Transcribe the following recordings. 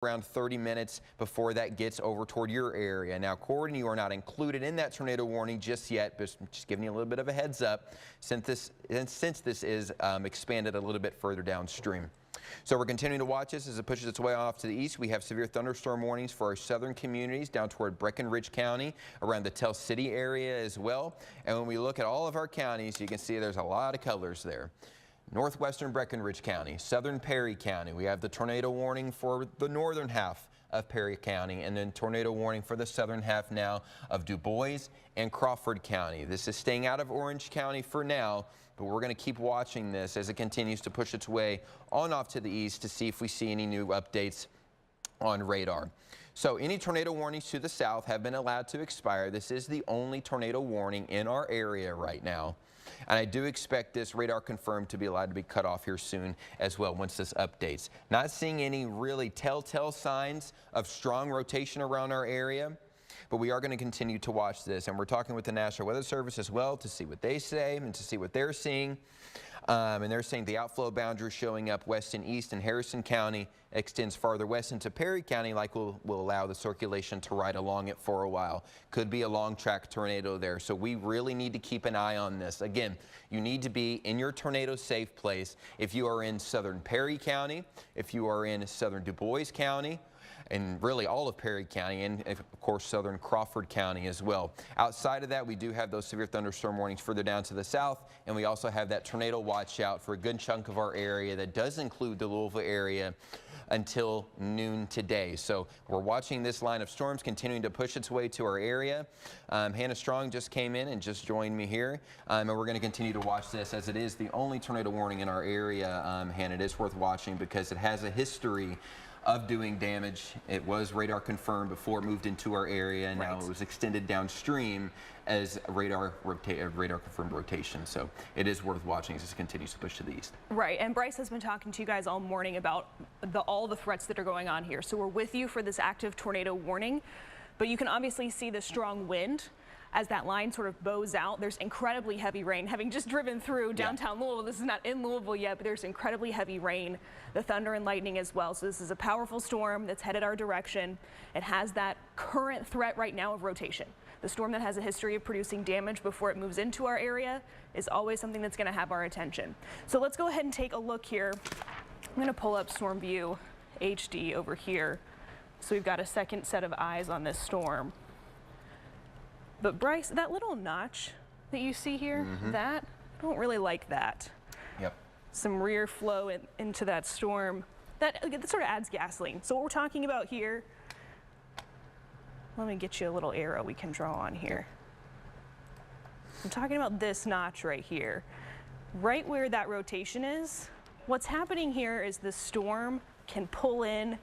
around 30 minutes before that gets over toward your area. Now, Corydon, you are not included in that tornado warning just yet, but just giving you a little bit of a heads up since this is expanded a little bit further downstream. So we're continuing to watch this as it pushes its way off to the east. We have severe thunderstorm warnings for our southern communities down toward Breckenridge County, around the Tell City area as well. And when we look at all of our counties, you can see there's a lot of colors there. Northwestern Breckenridge County, southern Perry County. We have the tornado warning for the northern half of Perry County, and then tornado warning for the southern half now of Du Bois and Crawford County. This is staying out of Orange County for now, but we're going to keep watching this as it continues to push its way on off to the east to see if we see any new updates on radar. So any tornado warnings to the south have been allowed to expire. This is the only tornado warning in our area right now. And I do expect this radar confirmed to be allowed to be cut off here soon as well once this updates. Not seeing any really telltale signs of strong rotation around our area, but we are going to continue to watch this. And we're talking with the National Weather Service as well to see what they say and to see what they're seeing. And they're saying the outflow boundary showing up west and east in Harrison County extends farther west into Perry County, like will allow the circulation to ride along it for a while. Could be a long track tornado there. So we really need to keep an eye on this. Again, you need to be in your tornado safe place. If you are in southern Perry County, if you are in southern Du Bois County, and really all of Perry County, and of course southern Crawford County as well. Outside of that, we do have those severe thunderstorm warnings further down to the south, and we also have that tornado watch out for a good chunk of our area that does include the Louisville area until noon today. So we're watching this line of storms continuing to push its way to our area. Hannah Strong just came in and just joined me here, and we're going to continue to watch this as it is the only tornado warning in our area. Hannah, it is worth watching because it has a history of doing damage. It was radar confirmed before it moved into our area, and now it was extended downstream as radar confirmed rotation. So it is worth watching as it continues to push to the east. Right, and Bryce has been talking to you guys all morning about all the threats that are going on here. So we're with you for this active tornado warning, but you can obviously see the strong wind as that line sort of bows out. There's incredibly heavy rain. Having just driven through downtown Louisville, this is not in Louisville yet, but there's incredibly heavy rain, the thunder and lightning as well. So this is a powerful storm that's headed our direction. It has that current threat right now of rotation. The storm that has a history of producing damage before it moves into our area is always something that's going to have our attention. So let's go ahead and take a look here. I'm going to pull up Storm View HD over here. So we've got a second set of eyes on this storm. But Bryce, that little notch that you see here, I don't really like that. Yep. Some rear flow into that storm. That sort of adds gasoline. So what we're talking about here, let me get you a little arrow we can draw on here. I'm talking about this notch right here. Right where that rotation is, what's happening here is the storm can pull in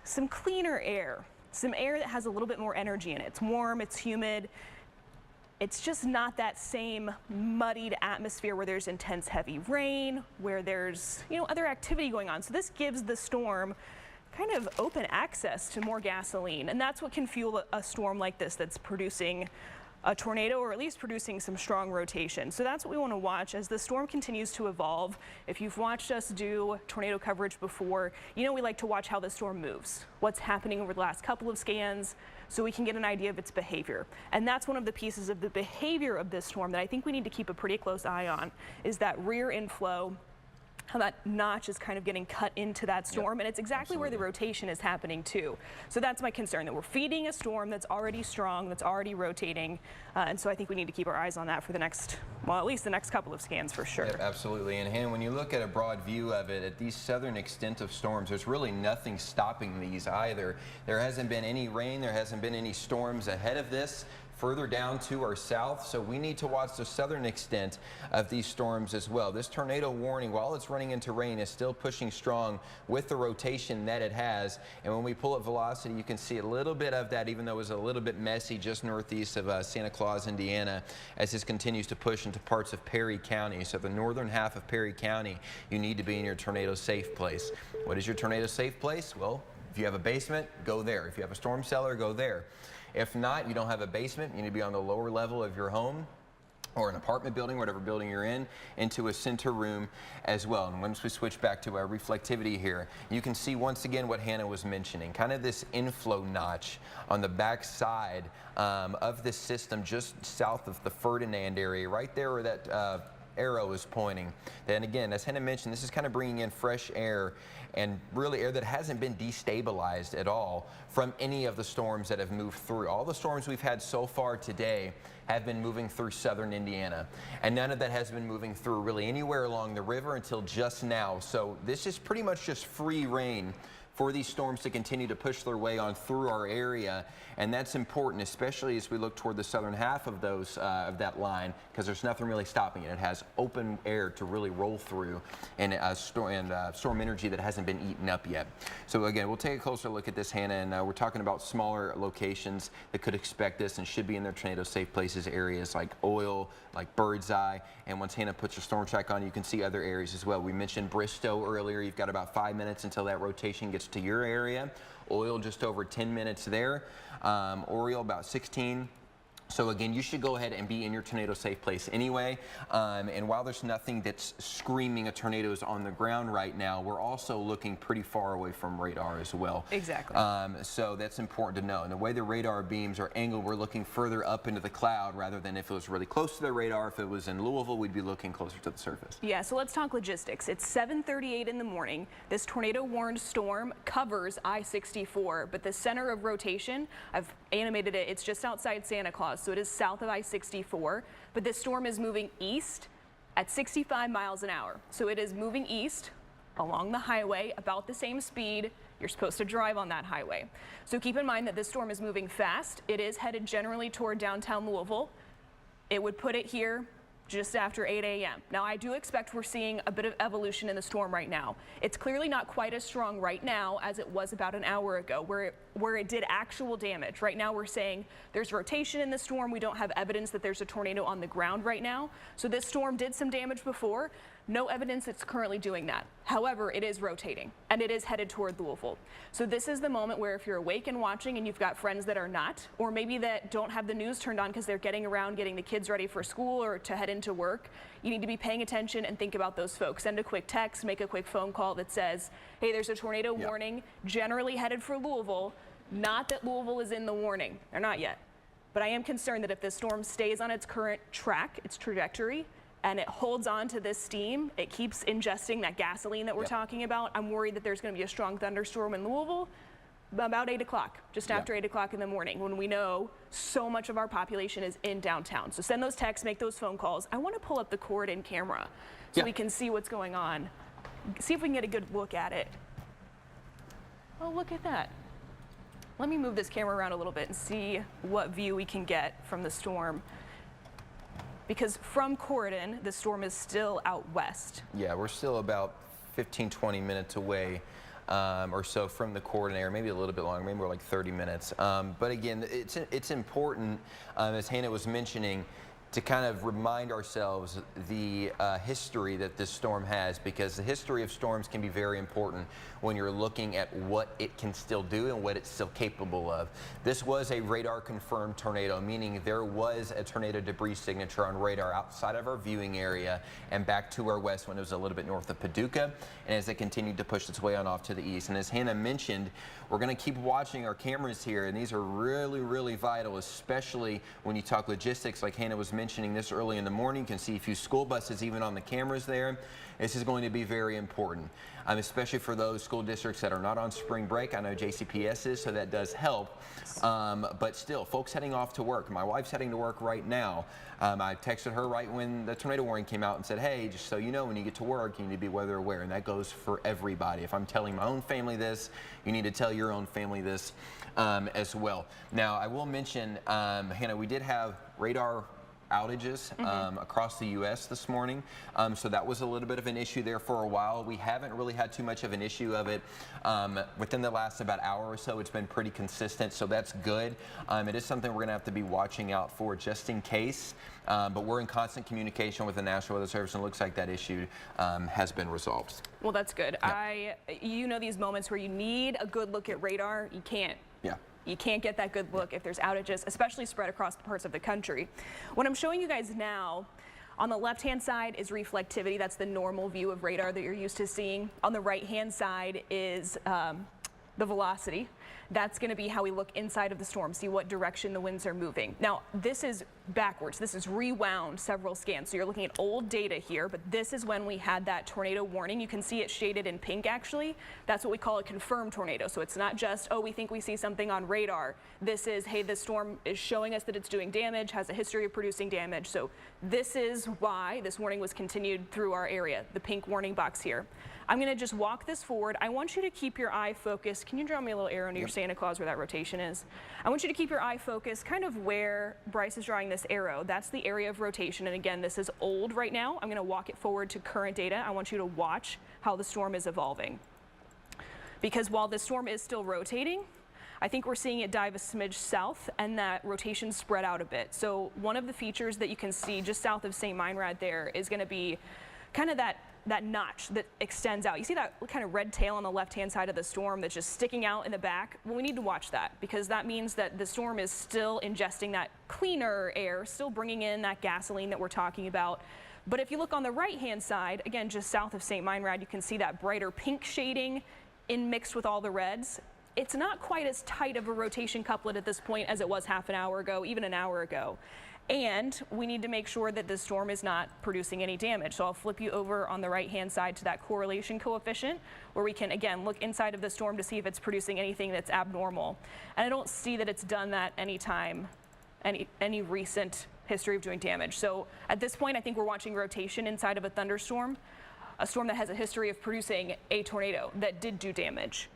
some cleaner air. Some air that has a little bit more energy in it. It's warm, it's humid. It's just not that same muddied atmosphere where there's intense heavy rain, where there's, other activity going on. So this gives the storm kind of open access to more gasoline. And that's what can fuel a storm like this that's producing a tornado, or at least producing some strong rotation. So that's what we want to watch as the storm continues to evolve. If you've watched us do tornado coverage before, we like to watch how the storm moves, what's happening over the last couple of scans, so we can get an idea of its behavior. And that's one of the pieces of the behavior of this storm that I think we need to keep a pretty close eye on, is that rear inflow, how that notch is kind of getting cut into that storm, and it's exactly where the rotation is happening too. So that's my concern, that we're feeding a storm that's already strong, that's already rotating, and so I think we need to keep our eyes on that for the next, well, at least the next couple of scans for sure. Yep, absolutely, and Hannah, when you look at a broad view of it, at these southern extent of storms, there's really nothing stopping these either. There hasn't been any rain, there hasn't been any storms ahead of this further down to our south, so we need to watch the southern extent of these storms as well. This tornado warning, while it's running into rain, is still pushing strong with the rotation that it has, and when we pull up velocity, you can see a little bit of that, even though it was a little bit messy just northeast of Santa Claus, Indiana, as this continues to push into parts of Perry County. So the northern half of Perry County, you need to be in your tornado safe place. What is your tornado safe place? Well, if you have a basement, go there. If you have a storm cellar, go there. If not, you don't have a basement, you need to be on the lower level of your home. or an apartment building, whatever building you're in, into a center room as well. And once we switch back to our reflectivity here, you can see once again what Hannah was mentioning, kind of this inflow notch on the back side of this system just south of the Ferdinand area, right there where that arrow is pointing. And again, as Hannah mentioned, this is kind of bringing in fresh air and really air that hasn't been destabilized at all from any of the storms that have moved through. All the storms we've had so far today have been moving through southern Indiana, and none of that has been moving through really anywhere along the river until just now. So this is pretty much just free reign for these storms to continue to push their way on through our area, and that's important, especially as we look toward the southern half of those of that line, because there's nothing really stopping it. It has open air to really roll through, and storm energy that hasn't been eaten up yet. So again, we'll take a closer look at this, Hannah, and we're talking about smaller locations that could expect this and should be in their tornado safe places areas like Oil, like Birdseye, and once Hannah puts her storm track on, you can see other areas as well. We mentioned Bristow earlier. You've got about 5 minutes until that rotation gets to your area. Oil just over 10 minutes there. Oriole about 16. So again, you should go ahead and be in your tornado safe place anyway. And while there's nothing that's screaming a tornado is on the ground right now, we're also looking pretty far away from radar as well. Exactly. So that's important to know. And the way the radar beams are angled, we're looking further up into the cloud rather than if it was really close to the radar. If it was in Louisville, we'd be looking closer to the surface. Yeah, so let's talk logistics. It's 7:38 in the morning. This tornado-warned storm covers I-64, but the center of rotation, I've animated it, it's just outside Santa Claus. So it is south of I-64, but this storm is moving east at 65 miles an hour. So it is moving east along the highway about the same speed you're supposed to drive on that highway. So keep in mind that this storm is moving fast. It is headed generally toward downtown Louisville. It would put it here just after 8 a.m. Now, I do expect we're seeing a bit of evolution in the storm right now. It's clearly not quite as strong right now as it was about an hour ago, where it did actual damage. Right now, we're saying there's rotation in the storm. We don't have evidence that there's a tornado on the ground right now. So this storm did some damage before. No evidence it's currently doing that. However, it is rotating, and it is headed toward Louisville. So this is the moment where if you're awake and watching and you've got friends that are not, or maybe that don't have the news turned on because they're getting around getting the kids ready for school or to head into work, you need to be paying attention and think about those folks. Send a quick text, make a quick phone call that says, hey, there's a tornado warning, generally headed for Louisville. Not that Louisville is in the warning. They're not yet. But I am concerned that if this storm stays on its current track, its trajectory, and it holds on to this steam, it keeps ingesting that gasoline that we're talking about. I'm worried that there's going to be a strong thunderstorm in Louisville about 8 o'clock, just after 8 o'clock in the morning, when we know so much of our population is in downtown. So send those texts, make those phone calls. I want to pull up the Corridon camera so we can see what's going on. See if we can get a good look at it. Oh, look at that. Let me move this camera around a little bit and see what view we can get from the storm. Because from Corridon, the storm is still out west. Yeah, we're still about 15, 20 minutes away or so from the Corridon area, maybe a little bit longer, maybe we're like 30 minutes. But again, it's important, as Hannah was mentioning, to kind of remind ourselves the history that this storm has, because the history of storms can be very important when you're looking at what it can still do and what it's still capable of. This was a radar confirmed tornado, meaning there was a tornado debris signature on radar outside of our viewing area and back to our west when it was a little bit north of Paducah, and as it continued to push its way on off to the east. And as Hannah mentioned, we're going to keep watching our cameras here, and these are really, really vital, especially when you talk logistics like Hannah was mentioning this early in the morning. You can see a few school buses even on the cameras there. This is going to be very important, especially for those school districts that are not on spring break. I know JCPS is, so that does help. But still, folks heading off to work. My wife's heading to work right now. I texted her right when the tornado warning came out and said, hey, just so you know, when you get to work, you need to be weather aware. And that goes for everybody. If I'm telling my own family this, you need to tell your own family this as well. Now, I will mention, Hannah, we did have radar outages across the U.S. this morning. So that was a little bit of an issue there for a while. We haven't really had too much of an issue of it within the last about hour or so. It's been pretty consistent, so that's good. It is something we're going to have to be watching out for just in case. But we're in constant communication with the National Weather Service, and it looks like that issue has been resolved. Well, that's good. You know these moments where you need a good look at radar, you can't. You can't get that good look if there's outages, especially spread across parts of the country. What I'm showing you guys now, on the left-hand side is reflectivity. That's the normal view of radar that you're used to seeing. On the right-hand side is the velocity. That's going to be how we look inside of the storm, see what direction the winds are moving. Now, this is backwards. This is rewound several scans. So you're looking at old data here, but this is when we had that tornado warning. You can see it shaded in pink, actually. That's what we call a confirmed tornado. So it's not just, oh, we think we see something on radar. This is, hey, this storm is showing us that it's doing damage, has a history of producing damage. So this is why this warning was continued through our area, the pink warning box here. I'm going to just walk this forward. I want you to keep your eye focused. Can you draw me a little arrow near your Santa Claus where that rotation is? I want you to keep your eye focused kind of where Bryce is drawing this arrow. That's the area of rotation. And again, this is old right now. I'm going to walk it forward to current data. I want you to watch how the storm is evolving. Because while the storm is still rotating, I think we're seeing it dive a smidge south and that rotation spread out a bit. So one of the features that you can see just south of St. Meinrad there is going to be kind of that notch that extends out. You see that kind of red tail on the left-hand side of the storm that's just sticking out in the back? Well, we need to watch that because that means that the storm is still ingesting that cleaner air, still bringing in that gasoline that we're talking about. But if you look on the right-hand side, again, just south of St. Meinrad, you can see that brighter pink shading mixed with all the reds. It's not quite as tight of a rotation couplet at this point as it was half an hour ago, even an hour ago. And we need to make sure that the storm is not producing any damage. So I'll flip you over on the right-hand side to that correlation coefficient where we can, again, look inside of the storm to see if it's producing anything that's abnormal. And I don't see that it's done that any recent history of doing damage. So at this point, I think we're watching rotation inside of a thunderstorm, a storm that has a history of producing a tornado that did do damage.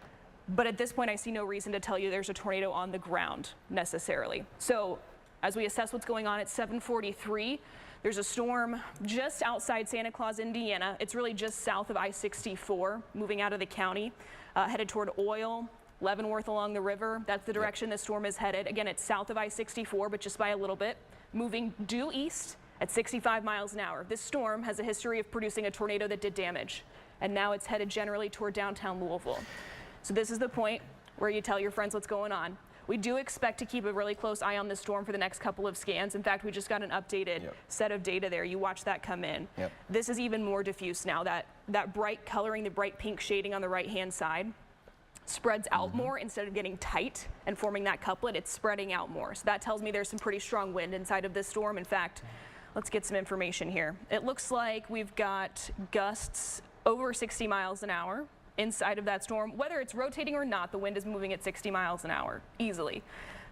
But at this point, I see no reason to tell you there's a tornado on the ground necessarily. So as we assess what's going on at 7:43, there's a storm just outside Santa Claus, Indiana. It's really just south of I-64, moving out of the county, headed toward Oil, Leavenworth along the river. That's the direction this storm is headed. Again, it's south of I-64, but just by a little bit, moving due east at 65 miles an hour. This storm has a history of producing a tornado that did damage, and now it's headed generally toward downtown Louisville. So this is the point where you tell your friends what's going on. We do expect to keep a really close eye on this storm for the next couple of scans. In fact, we just got an updated set of data there. You watch that come in. This is even more diffuse now. That bright coloring, the bright pink shading on the right-hand side spreads out more instead of getting tight and forming that couplet. It's spreading out more. So that tells me there's some pretty strong wind inside of this storm. In fact, let's get some information here. It looks like we've got gusts over 60 miles an hour inside of that storm. Whether it's rotating or not, the wind is moving at 60 miles an hour easily.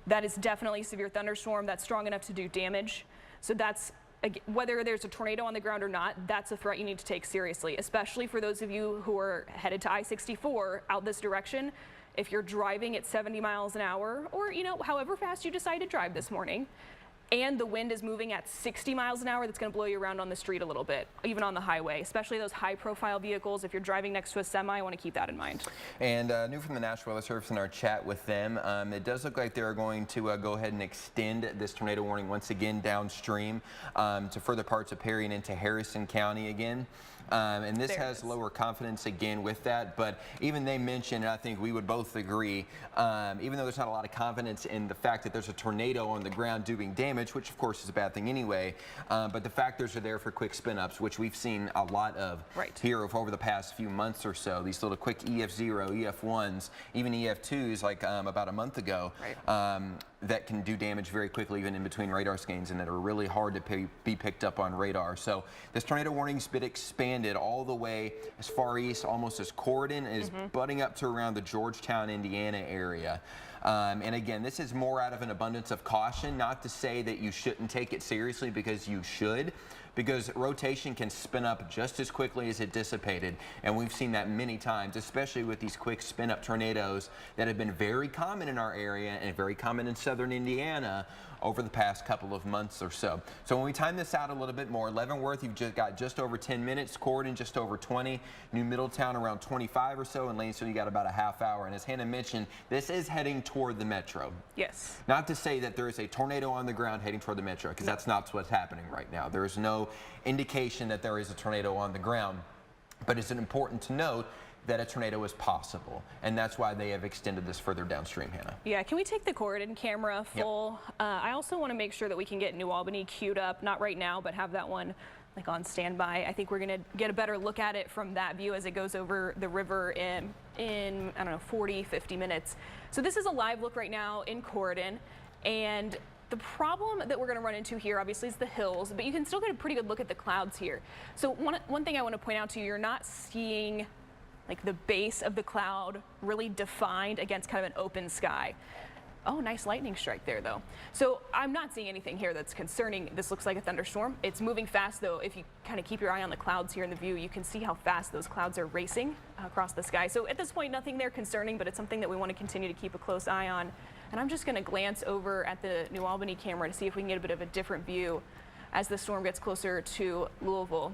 That is definitely a severe thunderstorm. That's strong enough to do damage. So that's, whether there's a tornado on the ground or not, that's a threat you need to take seriously, especially for those of you who are headed to I-64 out this direction. If you're driving at 70 miles an hour or, you know, however fast you decide to drive this morning, and the wind is moving at 60 miles an hour, that's going to blow you around on the street a little bit, even on the highway, especially those high-profile vehicles. If you're driving next to a semi, I want to keep that in mind. And new from the National Weather Service in our chat with them, it does look like they're going to go ahead and extend this tornado warning once again downstream to further parts of Perry and into Harrison County again. And this has lower confidence again with that, but even they mentioned, and I think we would both agree, even though there's not a lot of confidence in the fact that there's a tornado on the ground doing damage, which of course is a bad thing anyway, but the factors are there for quick spin-ups, which we've seen a lot of here over the past few months or so. These little quick EF0, EF1s, even EF2s like about a month ago. That can do damage very quickly even in between radar scans and that are really hard to be picked up on radar. So this tornado warning's been expanded all the way as far east almost as Corydon is butting up to around the Georgetown, Indiana area. And again, this is more out of an abundance of caution, not to say that you shouldn't take it seriously because you should, because rotation can spin up just as quickly as it dissipated. And we've seen that many times, especially with these quick spin up tornadoes that have been very common in our area and very common in southern Indiana over the past couple of months or so. So when we time this out a little bit more, Leavenworth, you've just got just over 10 minutes, Corydon just over 20, New Middletown around 25 or so, and Lanesville you got about a half hour. And as Hannah mentioned, this is heading toward the metro. Yes. Not to say that there is a tornado on the ground heading toward the metro, because that's not what's happening right now. There is no indication that there is a tornado on the ground. But it's important to note that a tornado is possible, and that's why they have extended this further downstream, Hannah. Yeah, can we take the Corydon camera full? Yep. I also want to make sure that we can get New Albany queued up, not right now, but have that one like on standby. I think we're going to get a better look at it from that view as it goes over the river in I don't know, 40, 50 minutes. So this is a live look right now in Corydon, and the problem that we're going to run into here obviously is the hills, but you can still get a pretty good look at the clouds here. So one thing I want to point out to you, you're not seeing like the base of the cloud really defined against kind of an open sky. Oh, nice lightning strike there though. So I'm not seeing anything here that's concerning. This looks like a thunderstorm. It's moving fast though. If you kind of keep your eye on the clouds here in the view, you can see how fast those clouds are racing across the sky. So at this point, nothing there concerning, but it's something that we want to continue to keep a close eye on. And I'm just going to glance over at the New Albany camera to see if we can get a bit of a different view as the storm gets closer to Louisville.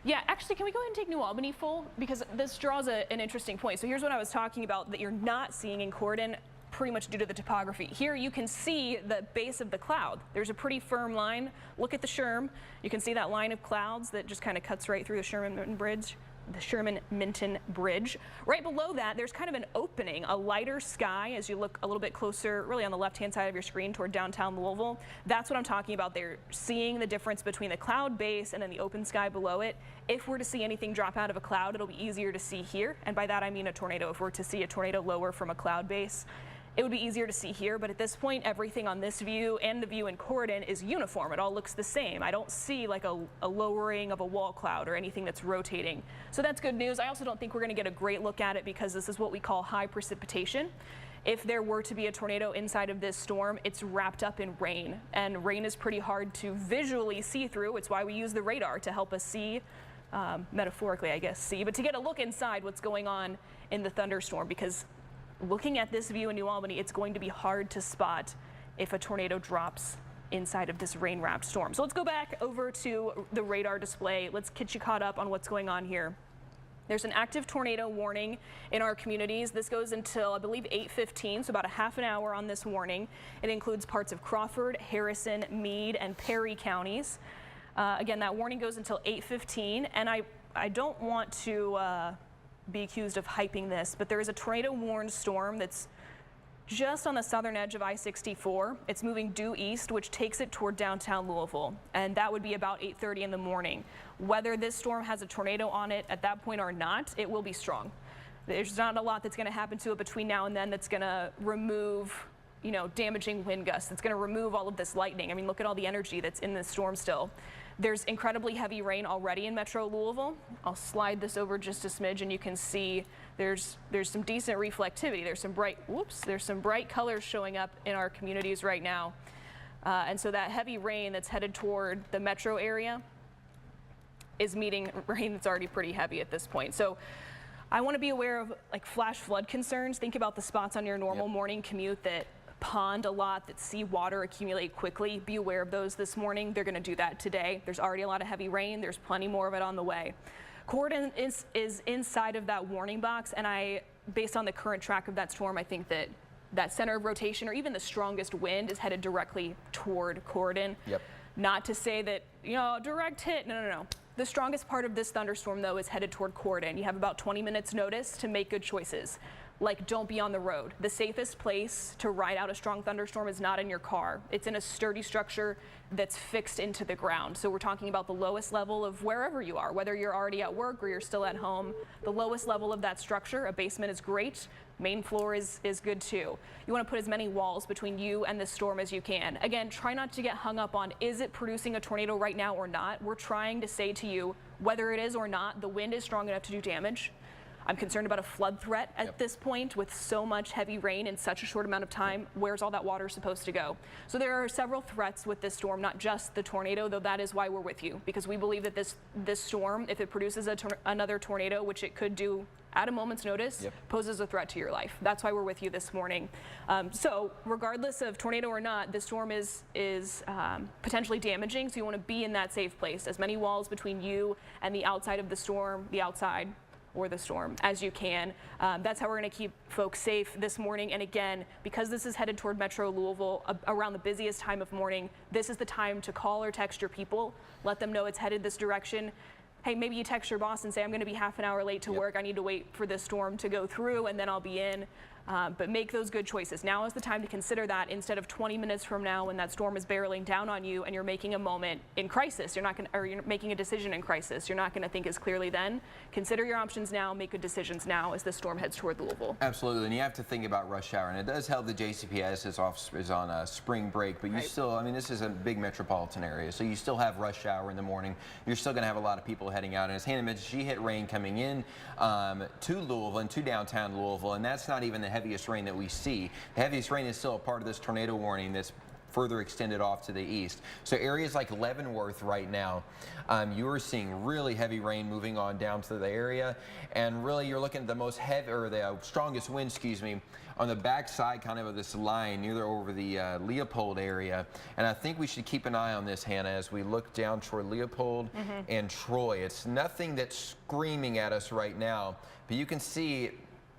Yeah, actually, can we go ahead and take New Albany full? Because this draws an interesting point. So here's what I was talking about that you're not seeing in Corydon, pretty much due to the topography. Here you can see the base of the cloud. There's a pretty firm line. Look at the Sherm. You can see that line of clouds that just kind of cuts right through the Sherman Bridge. The Sherman-Minton Bridge. Right below that, there's kind of an opening, a lighter sky as you look a little bit closer, really on the left-hand side of your screen toward downtown Louisville. That's what I'm talking about there, seeing the difference between the cloud base and then the open sky below it. If we're to see anything drop out of a cloud, it'll be easier to see here, and by that I mean a tornado. If we're to see a tornado lower from a cloud base, it would be easier to see here, but at this point, everything on this view and the view in Corydon is uniform. It all looks the same. I don't see like a lowering of a wall cloud or anything that's rotating. So that's good news. I also don't think we're going to get a great look at it because this is what we call high precipitation. If there were to be a tornado inside of this storm, it's wrapped up in rain, and rain is pretty hard to visually see through. It's why we use the radar to help us see, metaphorically, I guess, see, but to get a look inside what's going on in the thunderstorm, because looking at this view in New Albany, it's going to be hard to spot if a tornado drops inside of this rain-wrapped storm. So let's go back over to the radar display. Let's get you caught up on what's going on here. There's an active tornado warning in our communities. This goes until, I believe, 8:15, so about a half an hour on this warning. It includes parts of Crawford, Harrison, Meade, and Perry counties. Again, that warning goes until 8:15, and I don't want to be accused of hyping this, but there is a tornado warned storm that's just on the southern edge of I-64. It's moving due east, which takes it toward downtown Louisville, and that would be about 8:30 in the morning. Whether this storm has a tornado on it at that point or not, it will be strong. There's not a lot that's going to happen to it between now and then that's going to remove, you know, damaging wind gusts. It's going to remove all of this lightning. I mean, look at all the energy that's in this storm still. There's incredibly heavy rain already in Metro Louisville. I'll slide this over just a smidge and you can see there's some decent reflectivity. There's some bright colors showing up in our communities right now. And so that heavy rain that's headed toward the metro area is meeting rain that's already pretty heavy at this point. So I want to be aware of like flash flood concerns. Think about the spots on your normal morning commute that pond a lot, that see water accumulate quickly. Be aware of those this morning. They're going to do that today. There's already a lot of heavy rain. There's plenty more of it on the way. Corydon is inside of that warning box, and based on the current track of that storm, I think that that center of rotation or even the strongest wind is headed directly toward Corydon. Yep. Not to say that, you know, direct hit. No. The strongest part of this thunderstorm, though, is headed toward Corydon. You have about 20 minutes notice to make good choices. Like, don't be on the road. The safest place to ride out a strong thunderstorm is not in your car. It's in a sturdy structure that's fixed into the ground. So we're talking about the lowest level of wherever you are, whether you're already at work or you're still at home. The lowest level of that structure, a basement is great. Main floor is good too. You want to put as many walls between you and the storm as you can. Again, try not to get hung up on, is it producing a tornado right now or not? We're trying to say to you, whether it is or not, the wind is strong enough to do damage. I'm concerned about a flood threat at this point with so much heavy rain in such a short amount of time. Where's all that water supposed to go? So there are several threats with this storm, not just the tornado, though that is why we're with you, because we believe that this storm, if it produces another tornado, which it could do at a moment's notice, poses a threat to your life. That's why we're with you this morning. So regardless of tornado or not, this storm is potentially damaging, so you want to be in that safe place. As many walls between you and the outside of the storm, the outside or the storm as you can. That's how we're going to keep folks safe this morning. And again, because this is headed toward Metro Louisville around the busiest time of morning, this is the time to call or text your people. Let them know it's headed this direction. hey, maybe you text your boss and say, I'm going to be half an hour late to work. I need to wait for this storm to go through and then I'll be in. But make those good choices. Now is the time to consider that instead of 20 minutes from now when that storm is barreling down on you and you're making a moment in crisis. You're making a decision in crisis. You're not going to think as clearly then. Consider your options now, make good decisions now as the storm heads toward Louisville. Absolutely, and you have to think about rush hour, and it does help the JCPS is on a spring break, but you still, I mean, this is a big metropolitan area, so you still have rush hour in the morning. You're still going to have a lot of people heading out, and as Hannah mentioned, she hit rain coming in to Louisville and to downtown Louisville, and that's not even the heaviest rain that we see. The heaviest rain is still a part of this tornado warning that's further extended off to the east. So areas like Leavenworth right now, you are seeing really heavy rain moving on down to the area, and really you're looking at the most heavy, or the strongest wind, excuse me, on the backside kind of this line near over the Leopold area. And I think we should keep an eye on this, Hannah, as we look down toward Leopold and Troy. It's nothing that's screaming at us right now, but you can see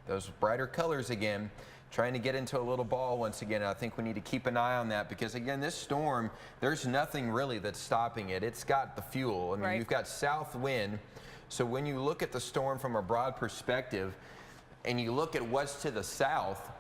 those brighter colors again, trying to get into a little ball once again. I think we need to keep an eye on that because, again, this storm, there's nothing really that's stopping it. It's got the fuel. I mean, you've got south wind. So when you look at the storm from a broad perspective and you look at what's to the south,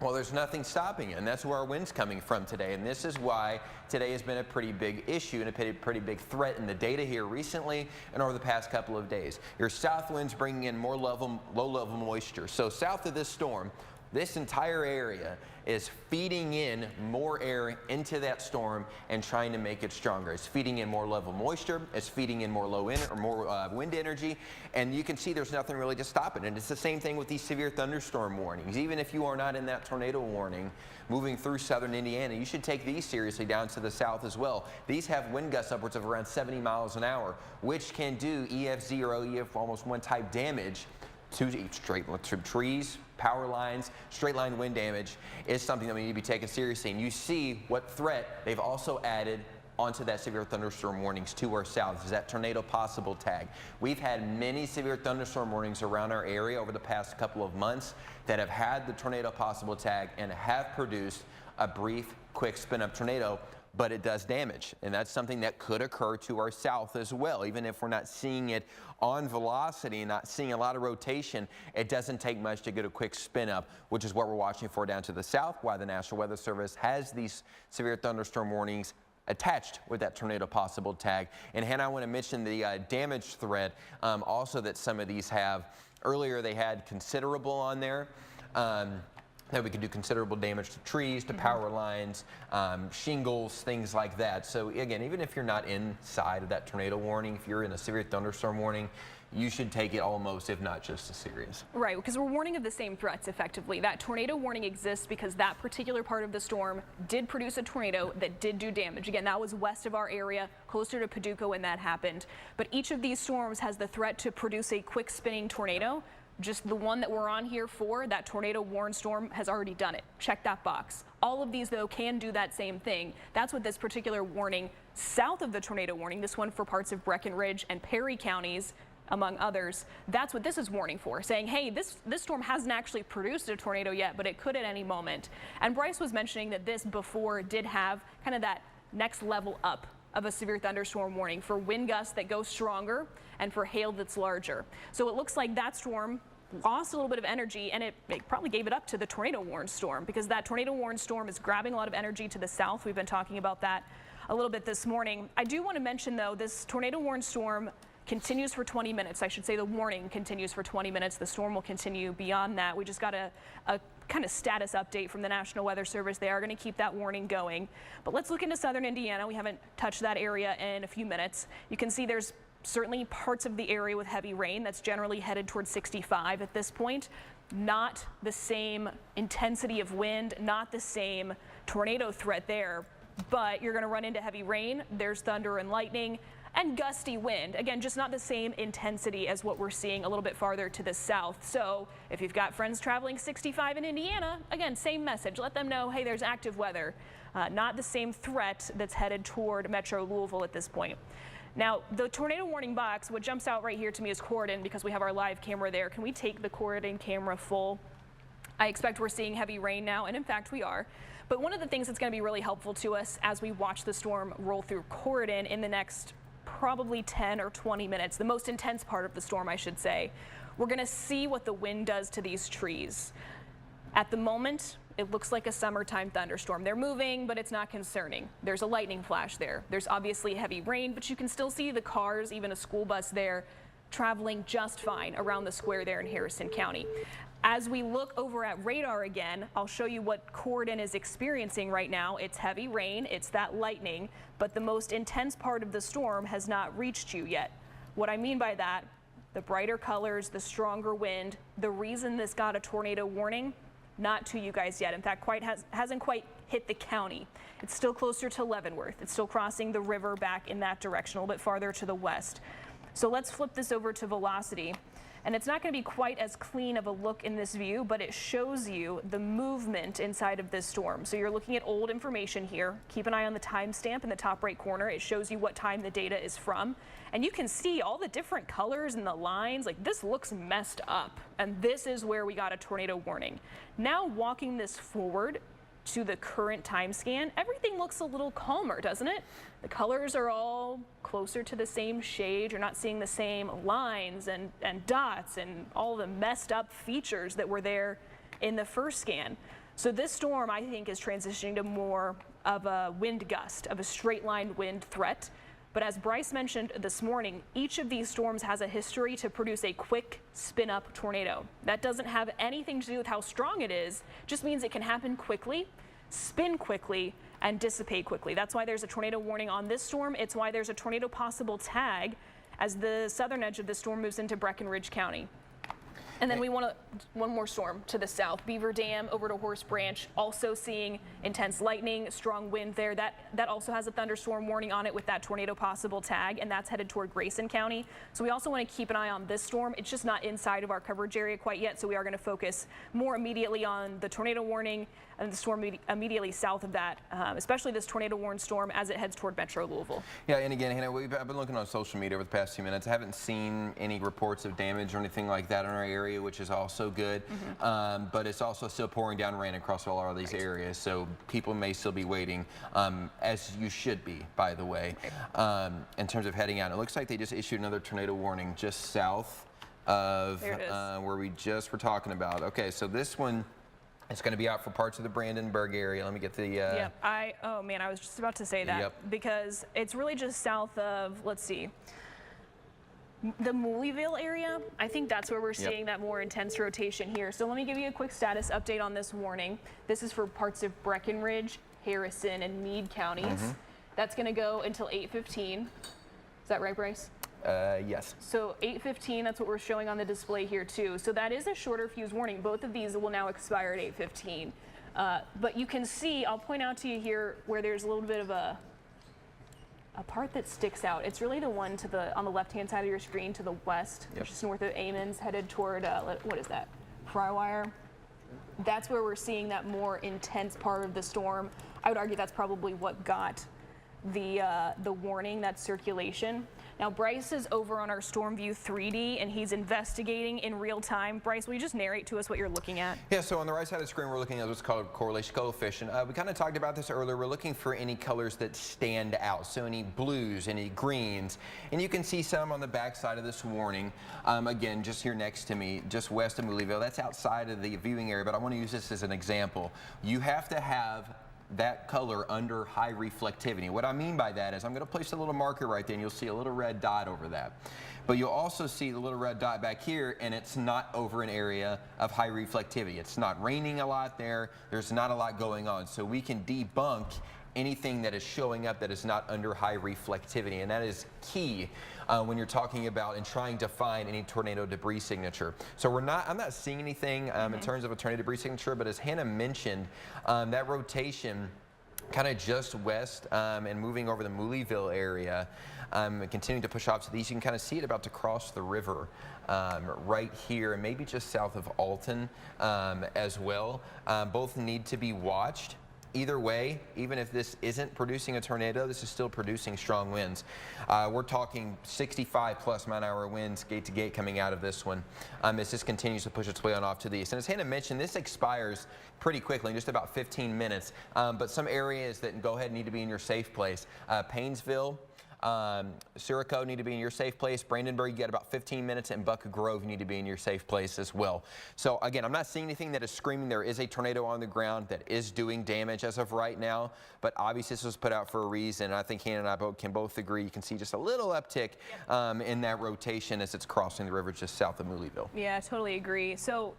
well, there's nothing stopping it, and that's where our wind's coming from today. And this is why today has been a pretty big issue and a pretty big threat in the data here recently and over the past couple of days. Your south wind's bringing in more low-level moisture. So south of this storm, this entire area is feeding in more air into that storm and trying to make it stronger. It's feeding in more level moisture. It's feeding in more wind energy, and you can see there's nothing really to stop it. And it's the same thing with these severe thunderstorm warnings. Even if you are not in that tornado warning moving through southern Indiana, you should take these seriously down to the south as well. These have wind gusts upwards of around 70 miles an hour, which can do EF0, EF almost 1 type damage to trees, power lines. Straight line wind damage is something that we need to be taken seriously. And you see what threat they've also added onto that severe thunderstorm warnings to our south is that tornado possible tag. We've had many severe thunderstorm warnings around our area over the past couple of months that have had the tornado possible tag and have produced a brief, quick spin-up tornado, but it does damage, and that's something that could occur to our south as well. Even if we're not seeing it on velocity and not seeing a lot of rotation, it doesn't take much to get a quick spin up, which is what we're watching for down to the south, why the National Weather Service has these severe thunderstorm warnings attached with that tornado possible tag. And Hannah, I want to mention the damage threat also that some of these have. Earlier they had considerable on there. That we could do considerable damage to trees, to power lines, shingles, things like that. So again, even if you're not inside of that tornado warning, if you're in a severe thunderstorm warning, you should take it almost, if not just as serious. Right, because we're warning of the same threats effectively. That tornado warning exists because that particular part of the storm did produce a tornado that did do damage. Again, that was west of our area, closer to Paducah when that happened. But each of these storms has the threat to produce a quick spinning tornado. Just the one that we're on here for, that tornado warned storm, has already done it. Check that box. All of these, though, can do that same thing. That's what this particular warning south of the tornado warning, this one for parts of Breckenridge and Perry counties, among others, that's what this is warning for, saying, hey, this storm hasn't actually produced a tornado yet, but it could at any moment. And Bryce was mentioning that this before did have kind of that next level up of a severe thunderstorm warning for wind gusts that go stronger and for hail that's larger. So it looks like that storm lost a little bit of energy, and it probably gave it up to the tornado warned storm, because that tornado warned storm is grabbing a lot of energy to the south. We've been talking about that a little bit this morning. I do want to mention, though, this tornado warned storm continues for 20 minutes. I should say the warning continues for 20 minutes. The storm will continue beyond that. We just got a kind of status update from the National Weather Service. They are going to keep that warning going. But let's look into southern Indiana. We haven't touched that area in a few minutes. You can see there's certainly parts of the area with heavy rain that's generally headed towards 65 at this point. Not the same intensity of wind, not the same tornado threat there, but you're going to run into heavy rain. There's thunder and lightning and gusty wind. Again, just not the same intensity as what we're seeing a little bit farther to the south. So if you've got friends traveling 65 in Indiana, again, same message. Let them know, hey, there's active weather. Not the same threat that's headed toward Metro Louisville at this point. Now, the tornado warning box, what jumps out right here to me is Corydon, because we have our live camera there. Can we take the Corydon camera full? I expect we're seeing heavy rain now, and in fact we are. But one of the things that's going to be really helpful to us as we watch the storm roll through Corydon in the next probably 10 or 20 minutes, the most intense part of the storm, I should say, we're going to see what the wind does to these trees. At the moment, it looks like a summertime thunderstorm. They're moving, but it's not concerning. There's a lightning flash there. There's obviously heavy rain, but you can still see the cars, even a school bus there, traveling just fine around the square there in Harrison County. As we look over at radar again, I'll show you what Corydon is experiencing right now. It's heavy rain, it's that lightning, but the most intense part of the storm has not reached you yet. What I mean by that, the brighter colors, the stronger wind, the reason this got a tornado warning, not to you guys yet. In fact, hasn't quite hit the county. It's still closer to Leavenworth. It's still crossing the river back in that direction, a little bit farther to the west. So let's flip this over to velocity. And it's not going to be quite as clean of a look in this view, but it shows you the movement inside of this storm. So you're looking at old information here. Keep an eye on the timestamp in the top right corner. It shows you what time the data is from. And you can see all the different colors and the lines. Like, this looks messed up. And this is where we got a tornado warning. Now walking this forward to the current time scan, everything looks a little calmer, doesn't it? The colors are all closer to the same shade. You're not seeing the same lines and dots and all the messed up features that were there in the first scan. So this storm, I think, is transitioning to more of a wind gust, of a straight line wind threat. But as Bryce mentioned this morning, each of these storms has a history to produce a quick spin up tornado. That doesn't have anything to do with how strong it is, just means it can happen quickly, spin quickly, and dissipate quickly. That's why there's a tornado warning on this storm. It's why there's a tornado possible tag as the southern edge of the storm moves into Breckenridge County. And then we want one more storm to the south. Beaver Dam over to Horse Branch, also seeing intense lightning, strong wind there. That also has a thunderstorm warning on it with that tornado possible tag, and that's headed toward Grayson County. So we also want to keep an eye on this storm. It's just not inside of our coverage area quite yet, so we are going to focus more immediately on the tornado warning and the storm immediately south of that, especially this tornado warned storm as it heads toward Metro Louisville. Yeah, and again, Hannah, I've been looking on social media over the past few minutes. I haven't seen any reports of damage or anything like that in our area, which is also good. But it's also still pouring down rain across all of these areas, so people may still be waiting, as you should be, by the way, in terms of heading out. It looks like they just issued another tornado warning just south of where we just were talking about. Okay, so this one, it's going to be out for parts of the Brandenburg area. Let me get the... oh man, I was just about to say that because it's really just south of, let's see, the Louisville area. I think that's where we're seeing that more intense rotation here. So let me give you a quick status update on this warning. This is for parts of Breckenridge, Harrison, and Meade counties. That's going to go until 8:15. Is that right, Bryce? Yes. So 8:15, that's what we're showing on the display here too. So that is a shorter fuse warning. Both of these will now expire at 8:15. But you can see, I'll point out to you here where there's a little bit of a part that sticks out. It's really the one to on the left-hand side of your screen to the west, which is north of Amons, headed toward, what is that, Frywire? That's where we're seeing that more intense part of the storm. I would argue that's probably what got the warning, that circulation. Now Bryce is over on our Storm View 3D and he's investigating in real time. Bryce, will you just narrate to us what you're looking at? Yeah, so on the right side of the screen we're looking at what's called correlation coefficient. We kind of talked about this earlier. We're looking for any colors that stand out, so any blues, any greens, and you can see some on the back side of this warning. Again, just here next to me, just west of Louisville. That's outside of the viewing area, but I want to use this as an example. You have to have that color under high reflectivity. What I mean by that is I'm going to place a little marker right there and you'll see a little red dot over that. But you'll also see the little red dot back here and it's not over an area of high reflectivity. It's not raining a lot there. There's not a lot going on. So we can debunk anything that is showing up that is not under high reflectivity, and that is key when you're talking about and trying to find any tornado debris signature. So I'm not seeing anything in terms of a tornado debris signature, but as Hannah mentioned, that rotation kind of just west and moving over the Louisville area, continuing to push off to these. You can kind of see it about to cross the river right here, and maybe just south of Alton as well. Both need to be watched. Either way, even if this isn't producing a tornado, this is still producing strong winds. We're talking 65+ mile-an-hour winds gate to gate coming out of this one as this continues to push its way on off to the east. And as Hannah mentioned, this expires pretty quickly, in just about 15 minutes. But some areas that go ahead need to be in your safe place. Paynesville, Sirico need to be in your safe place. Brandenburg, you got about 15 minutes, and Buck Grove, you need to be in your safe place as well. So again, I'm not seeing anything that is screaming there is a tornado on the ground that is doing damage as of right now, but obviously this was put out for a reason. I think Hannah and I can both agree. You can see just a little uptick in that rotation as it's crossing the river just south of Mooleyville. Yeah, I totally agree. So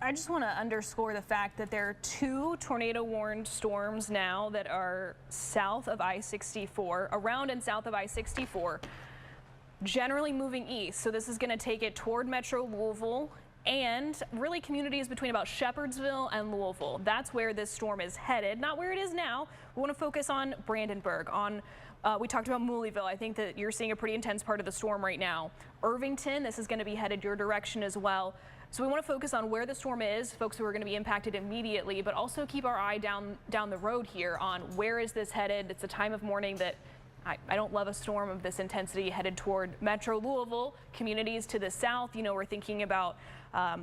I just want to underscore the fact that there are 2 tornado-warned storms now that are south of I-64, around and south of I-64, generally moving east. So this is going to take it toward Metro Louisville and really communities between about Shepherdsville and Louisville. That's where this storm is headed, not where it is now. We want to focus on Brandenburg, we talked about Mooleyville. I think that you're seeing a pretty intense part of the storm right now. Irvington, this is going to be headed your direction as well. So we want to focus on where the storm is, folks who are going to be impacted immediately, but also keep our eye down the road here on where is this headed. It's a time of morning that I don't love a storm of this intensity headed toward Metro Louisville. Communities to the south, you know, we're thinking about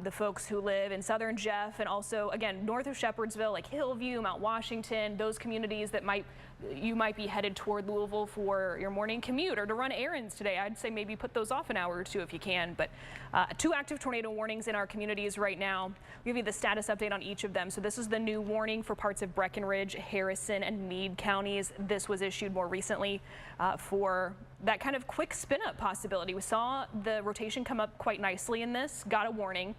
the folks who live in southern Jeff and also, again, north of Shepherdsville, like Hillview, Mount Washington, those communities that you might be headed toward Louisville for your morning commute or to run errands today. I'd say maybe put those off an hour or two if you can. But 2 active tornado warnings in our communities right now. We'll give you the status update on each of them. So this is the new warning for parts of Breckenridge, Harrison, and Meade counties. This was issued more recently for that kind of quick spin-up possibility. We saw the rotation come up quite nicely in this, got a warning,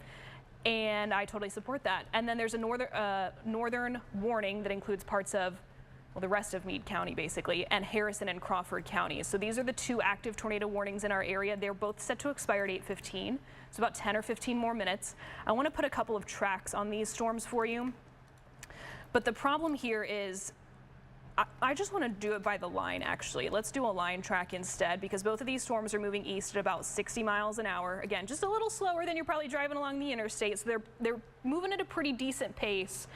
and I totally support that. And then there's a northern warning that includes parts of, well, the rest of Meade County, basically, and Harrison and Crawford counties. So these are the 2 active tornado warnings in our area. They're both set to expire at 8:15, so about 10 or 15 more minutes. I want to put a couple of tracks on these storms for you. But the problem here is I just want to do it by the line, actually. Let's do a line track instead, because both of these storms are moving east at about 60 miles an hour. Again, just a little slower than you're probably driving along the interstate. So they're moving at a pretty decent pace,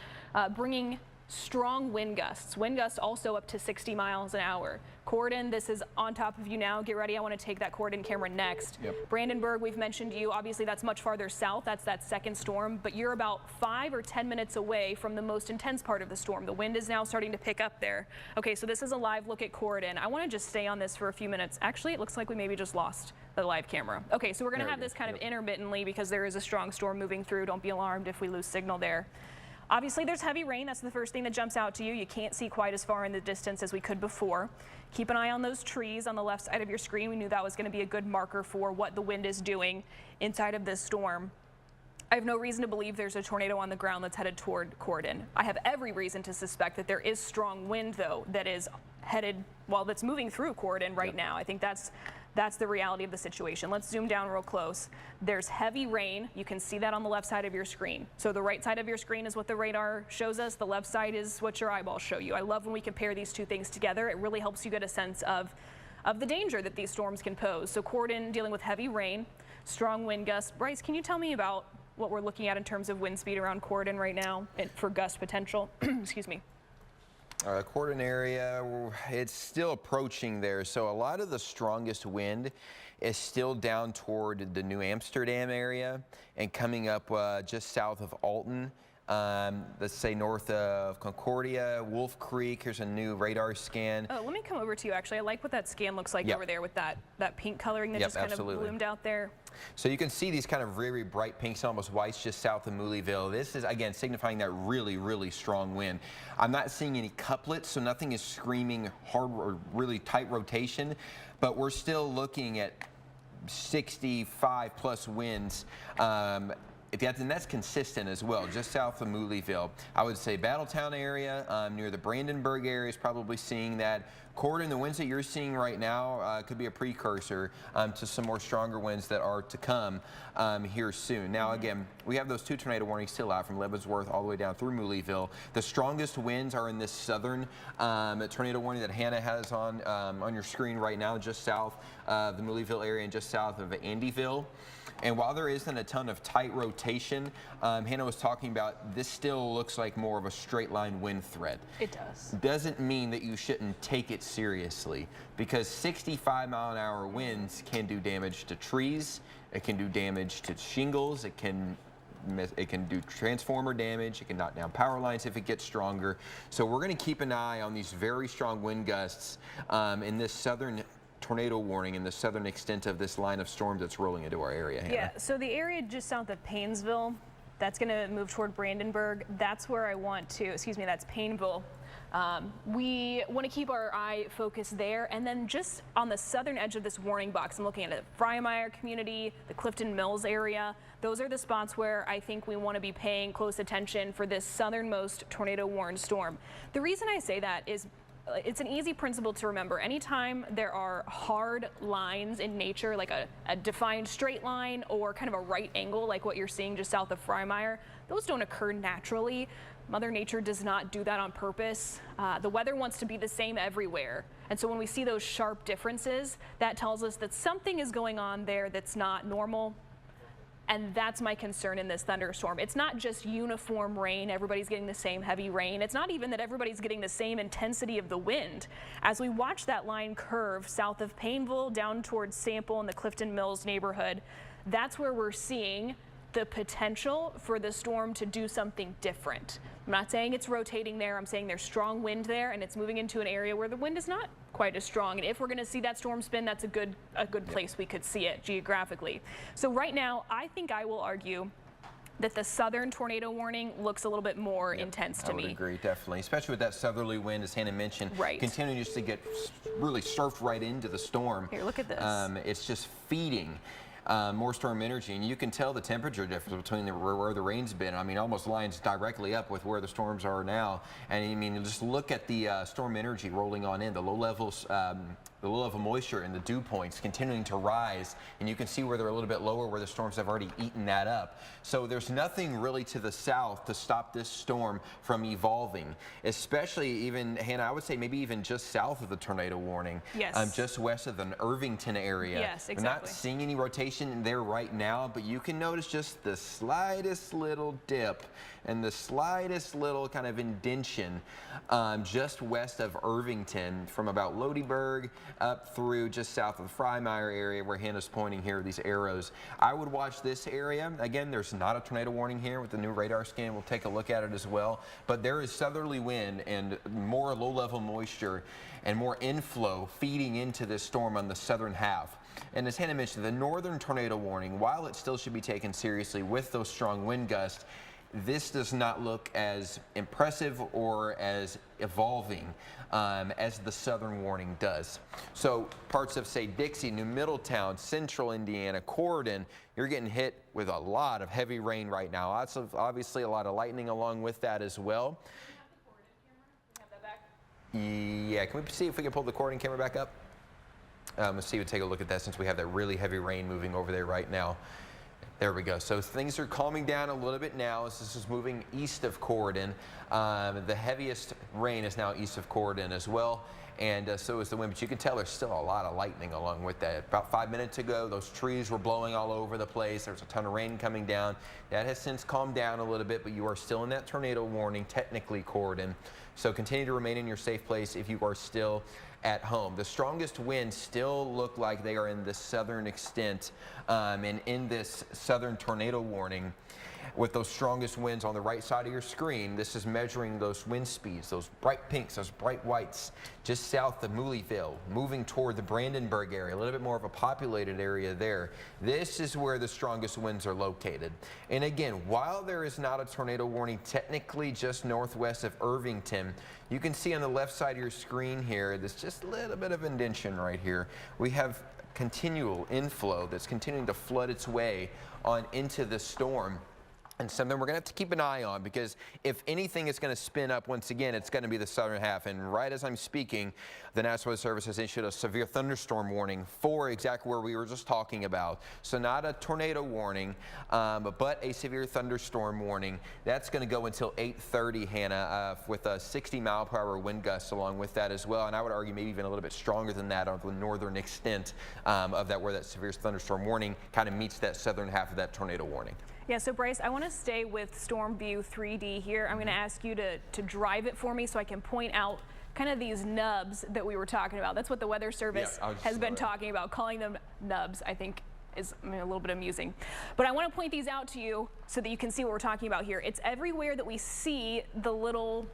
bringing strong wind gusts. Wind gusts also up to 60 miles an hour. Corydon, this is on top of you now. Get ready. I want to take that Corydon camera next. Yep. Brandenburg, we've mentioned you. Obviously, that's much farther south. That's that second storm. But you're about 5 or 10 minutes away from the most intense part of the storm. The wind is now starting to pick up there. Okay, so this is a live look at Corydon. I want to just stay on this for a few minutes. Actually, it looks like we maybe just lost the live camera. Okay, so we're going to have this kind of intermittently because there is a strong storm moving through. Don't be alarmed if we lose signal there. Obviously, there's heavy rain. That's the first thing that jumps out to you. You can't see quite as far in the distance as we could before. Keep an eye on those trees on the left side of your screen. We knew that was going to be a good marker for what the wind is doing inside of this storm. I have no reason to believe there's a tornado on the ground that's headed toward Corydon. I have every reason to suspect that there is strong wind, though, that is headed, well, that's moving through Corydon right now. I think that's the reality of the situation. Let's zoom down real close. There's heavy rain. You can see that on the left side of your screen. So the right side of your screen is what the radar shows us. The left side is what your eyeballs show you. I love when we compare these 2 things together. It really helps you get a sense of the danger that these storms can pose. So Corydon dealing with heavy rain, strong wind gusts. Bryce, can you tell me about what we're looking at in terms of wind speed around Corydon right now and for gust potential? Excuse me. Corydon area, it's still approaching there. So a lot of the strongest wind is still down toward the New Amsterdam area and coming up just south of Alton. Let's say north of Concordia, Wolf Creek. Here's a new radar scan. Oh, let me come over to you, actually. I like what that scan looks like over there with that pink coloring that just kind of bloomed out there. So you can see these kind of very bright pinks, almost whites, just south of Mooleyville. This is, again, signifying that really, really strong wind. I'm not seeing any couplets, so nothing is screaming hard or really tight rotation, but we're still looking at 65 plus winds. And that's consistent as well, just south of Mooleyville. I would say Battletown area, near the Brandenburg area is probably seeing that. Corydon, the winds that you're seeing right now could be a precursor to some more stronger winds that are to come here soon. Now, again, we have those 2 tornado warnings still out from Leavenworth all the way down through Mooleyville. The strongest winds are in this southern tornado warning that Hannah has on your screen right now, just south of the Mooleyville area and just south of Andyville. And while there isn't a ton of tight rotation, Hannah was talking about, this still looks like more of a straight line wind threat. It does. Doesn't mean that you shouldn't take it seriously, because 65-mile-an-hour winds can do damage to trees. It can do damage to shingles. It can it can do transformer damage. It can knock down power lines if it gets stronger. So we're going to keep an eye on these very strong wind gusts in this southern tornado warning in the southern extent of this line of storms that's rolling into our area, Hannah. Yeah, so the area just south of Paynesville, that's going to move toward Brandenburg. That's where I want to, excuse me, that's Painville. We want to keep our eye focused there, and then just on the southern edge of this warning box, I'm looking at the Freimeyer community, the Clifton Mills area. Those are the spots where I think we want to be paying close attention for this southernmost tornado warned storm. The reason I say that is it's an easy principle to remember. Anytime there are hard lines in nature, like a defined straight line or kind of a right angle, like what you're seeing just south of Freimeyer, those don't occur naturally. Mother Nature does not do that on purpose. The weather wants to be the same everywhere. And so when we see those sharp differences, that tells us that something is going on there that's not normal. And that's my concern in this thunderstorm. It's not just uniform rain, everybody's getting the same heavy rain. It's not even that everybody's getting the same intensity of the wind. As we watch that line curve south of Painville down towards Sample and the Clifton Mills neighborhood, that's where we're seeing the potential for the storm to do something different. I'm not saying it's rotating there. I'm saying there's strong wind there and it's moving into an area where the wind is not quite as strong. And if we're going to see that storm spin, that's a good place we could see it geographically. So right now, I think I will argue that the southern tornado warning looks a little bit more intense to me. I would agree, definitely, especially with that southerly wind, as Hannah mentioned, continuing just to get really surfed right into the storm. Here, look at this. It's just feeding more storm energy, and you can tell the temperature difference between where the rain's been. I mean, almost lines directly up with where the storms are now. And I mean, just look at the storm energy rolling on in, the low levels, the low level moisture and the dew points continuing to rise, and you can see where they're a little bit lower where the storms have already eaten that up. So there's nothing really to the south to stop this storm from evolving, especially even, Hannah, I would say maybe even just south of the tornado warning. Yes. Just west of the Irvington area. Yes, exactly. We're not seeing any rotation there right now, but you can notice just the slightest little dip and the slightest little kind of indention just west of Irvington from about Lodiburg up through just south of the Freimeyer area where Hannah's pointing here, these arrows. I would watch this area. Again, there's not a tornado warning here with the new radar scan. We'll take a look at it as well. But there is southerly wind and more low-level moisture and more inflow feeding into this storm on the southern half. And as Hannah mentioned, the northern tornado warning, while it still should be taken seriously with those strong wind gusts, this does not look as impressive or as evolving as the southern warning does. So parts of, say, Dixie, New Middletown, Central Indiana, Corydon, you're getting hit with a lot of heavy rain right now. Lots of, obviously, a lot of lightning along with that as well. Yeah, can we see if we can pull the Corydon camera back up? Let's see, we'll take a look at that since we have that really heavy rain moving over there right now. There we go. So things are calming down a little bit now as this is moving east of Corydon. The heaviest rain is now east of Corydon as well, and so is the wind. But you can tell there's still a lot of lightning along with that. About 5 minutes ago, those trees were blowing all over the place. There's a ton of rain coming down. That has since calmed down a little bit, but you are still in that tornado warning, technically Corydon. So continue to remain in your safe place if you are still at home. The strongest winds still look like they are in the southern extent and in this southern tornado warning with those strongest winds on the right side of your screen. This is measuring those wind speeds, those bright pinks, those bright whites, just south of Mooleyville, moving toward the Brandenburg area, a little bit more of a populated area there. This is where the strongest winds are located. And again, while there is not a tornado warning technically just northwest of Irvington, you can see on the left side of your screen here, there's just a little bit of indentation right here. We have continual inflow that's continuing to flood its way on into the storm. And something we're going to have to keep an eye on, because if anything is going to spin up once again, it's going to be the southern half. And right as I'm speaking, the National Weather Service has issued a severe thunderstorm warning for exactly where we were just talking about. So not a tornado warning, but a severe thunderstorm warning. That's going to go until 8:30, Hannah, with 60-mile-per-hour wind gusts along with that as well. And I would argue maybe even a little bit stronger than that on the northern extent of that, where that severe thunderstorm warning kind of meets that southern half of that tornado warning. Yeah, so Bryce, I want to stay with Storm View 3D here. I'm going to ask you to drive it for me so I can point out kind of these nubs that we were talking about. That's what the Weather Service has been talking about, calling them nubs. I think is a little bit amusing. But I want to point these out to you so that you can see what we're talking about here. It's everywhere that we see the little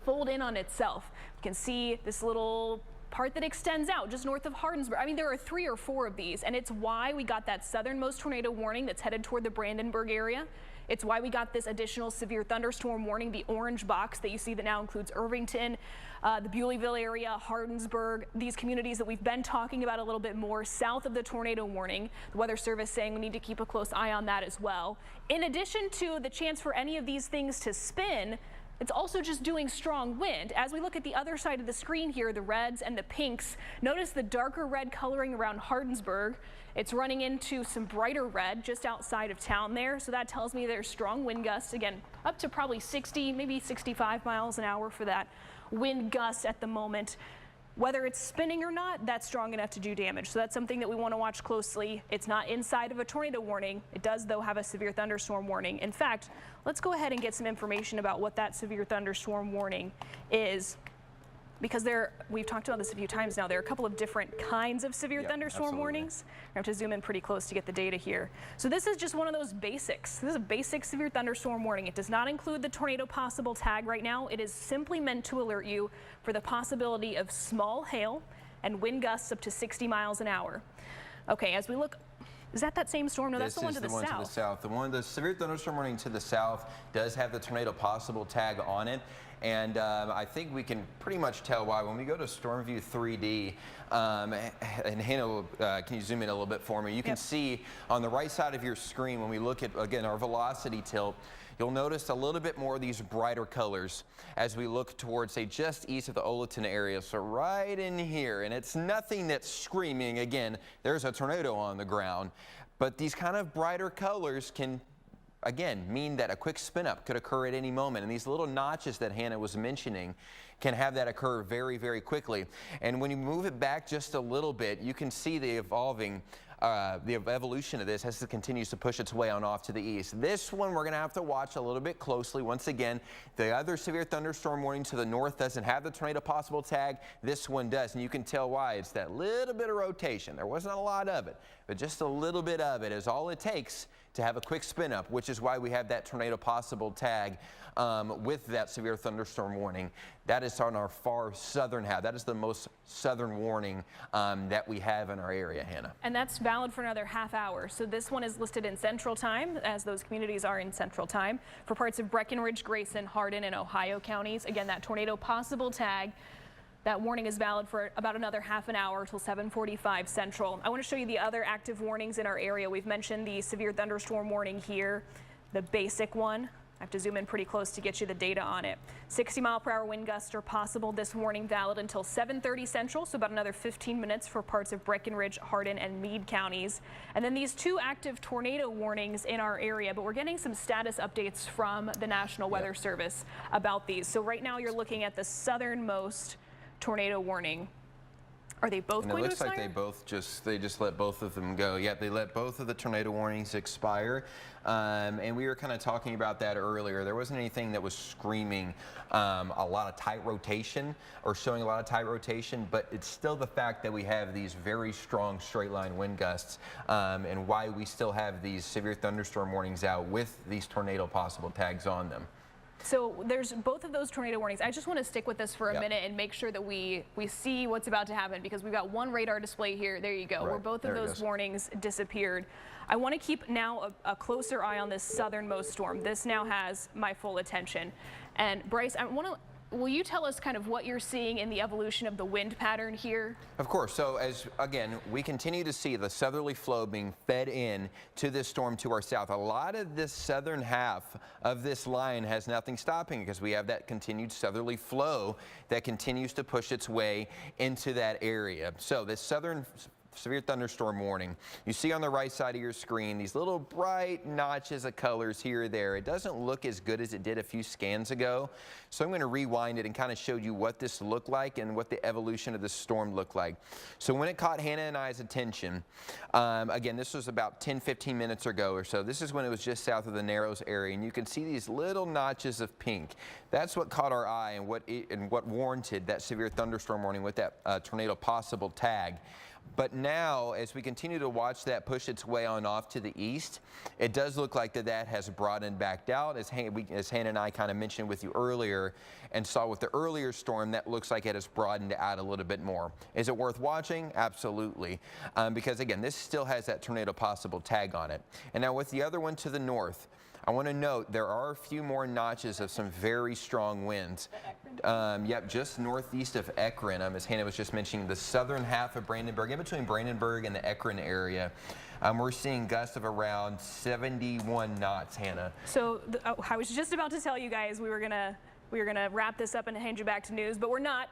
fold in on itself. You can see this little part that extends out just north of Hardinsburg. I mean, there are 3 or 4 of these, and it's why we got that southernmost tornado warning that's headed toward the Brandenburg area. It's why we got this additional severe thunderstorm warning, the orange box that you see that now includes Irvington, the Bewleyville area, Hardinsburg, these communities that we've been talking about a little bit more south of the tornado warning. The Weather Service saying we need to keep a close eye on that as well. In addition to the chance for any of these things to spin, it's also just doing strong wind. As we look at the other side of the screen here, the reds and the pinks, notice the darker red coloring around Hardinsburg. It's running into some brighter red just outside of town there. So that tells me there's strong wind gusts, again, up to probably 60, maybe 65 miles an hour for that wind gust at the moment. Whether it's spinning or not, that's strong enough to do damage. So that's something that we want to watch closely. It's not inside of a tornado warning. It does, though, have a severe thunderstorm warning. In fact, let's go ahead and get some information about what that severe thunderstorm warning is. Because we've talked about this a few times now, there are a couple of different kinds of severe thunderstorm warnings. I have to zoom in pretty close to get the data here. So this is just one of those basics. This is a basic severe thunderstorm warning. It does not include the tornado possible tag right now. It is simply meant to alert you for the possibility of small hail and wind gusts up to 60 miles an hour. Okay, as we look, is that same storm? No, that's the one to the south. This is the one to the south. The severe thunderstorm warning to the south does have the tornado possible tag on it. And I think we can pretty much tell why. When we go to Storm View 3D, and Hannah, can you zoom in a little bit for me? You can see on the right side of your screen, when we look at, again, our velocity tilt, you'll notice a little bit more of these brighter colors as we look towards, say, just east of the Oleton area. So right in here, and it's nothing that's screaming. Again, there's a tornado on the ground, but these kind of brighter colors can again mean that a quick spin up could occur at any moment, and these little notches that Hannah was mentioning can have that occur very, very quickly. And when you move it back just a little bit, you can see the evolution of this as it continues to push its way on off to the east. This one we're going to have to watch a little bit closely. Once again, the other severe thunderstorm warning to the north doesn't have the tornado possible tag. This one does, and you can tell why. It's that little bit of rotation. There wasn't a lot of it, but just a little bit of it is all it takes to have a quick spin up, which is why we have that tornado possible tag with that severe thunderstorm warning. That is on our far southern half. That is the most southern warning that we have in our area, Hannah. And that's valid for another half hour. So this one is listed in Central Time, as those communities are in Central Time, for parts of Breckenridge, Grayson, Hardin, and Ohio counties. Again, that tornado possible tag, that warning is valid for about another half an hour till 7:45 Central. I want to show you the other active warnings in our area. We've mentioned the severe thunderstorm warning here, the basic one. I have to zoom in pretty close to get you the data on it. 60-mile-per-hour wind gusts are possible. This warning valid until 7:30 Central, so about another 15 minutes for parts of Breckenridge, Hardin, and Meade counties. And then these 2 active tornado warnings in our area, but we're getting some status updates from the National Weather Service about these. So right now you're looking at the southernmost tornado warning. Are they both going to expire? It looks like they just let both of them go. Yeah, they let both of the tornado warnings expire. And we were kind of talking about that earlier. There wasn't anything that was screaming a lot of tight rotation or showing a lot of tight rotation, but it's still the fact that we have these very strong straight line wind gusts and why we still have these severe thunderstorm warnings out with these tornado possible tags on them. So there's both of those tornado warnings. I just want to stick with this for a minute and make sure that we see what's about to happen, because we've got one radar display here. There you go, right, where both of those warnings disappeared. I want to keep now a closer eye on this southernmost storm. This now has my full attention. And Bryce, will you tell us kind of what you're seeing in the evolution of the wind pattern here? Of course. So again, we continue to see the southerly flow being fed in to this storm to our south. A lot of this southern half of this line has nothing stopping because we have that continued southerly flow that continues to push its way into that area. So this southern severe thunderstorm warning. You see on the right side of your screen these little bright notches of colors here or there. It doesn't look as good as it did a few scans ago. So I'm going to rewind it and kind of show you what this looked like and what the evolution of the storm looked like. So when it caught Hannah and I's attention, again, this was about 10-15 minutes ago or so. This is when it was just south of the Narrows area, and you can see these little notches of pink. That's what caught our eye and what warranted that severe thunderstorm warning with that tornado possible tag. But now, as we continue to watch that push its way on off to the east, it does look like that has broadened back out, as Hannah and I kind of mentioned with you earlier, and saw with the earlier storm, that looks like it has broadened out a little bit more. Is it worth watching? Absolutely. Because again, this still has that tornado possible tag on it. And now with the other one to the north, I want to note there are a few more notches of some very strong winds. Yep, just northeast of Ekron, as Hannah was just mentioning, the southern half of Brandenburg, in between Brandenburg and the Ekron area. We're seeing gusts of around 71 knots, Hannah. So I was just about to tell you guys we were gonna wrap this up and hand you back to news, but we're not.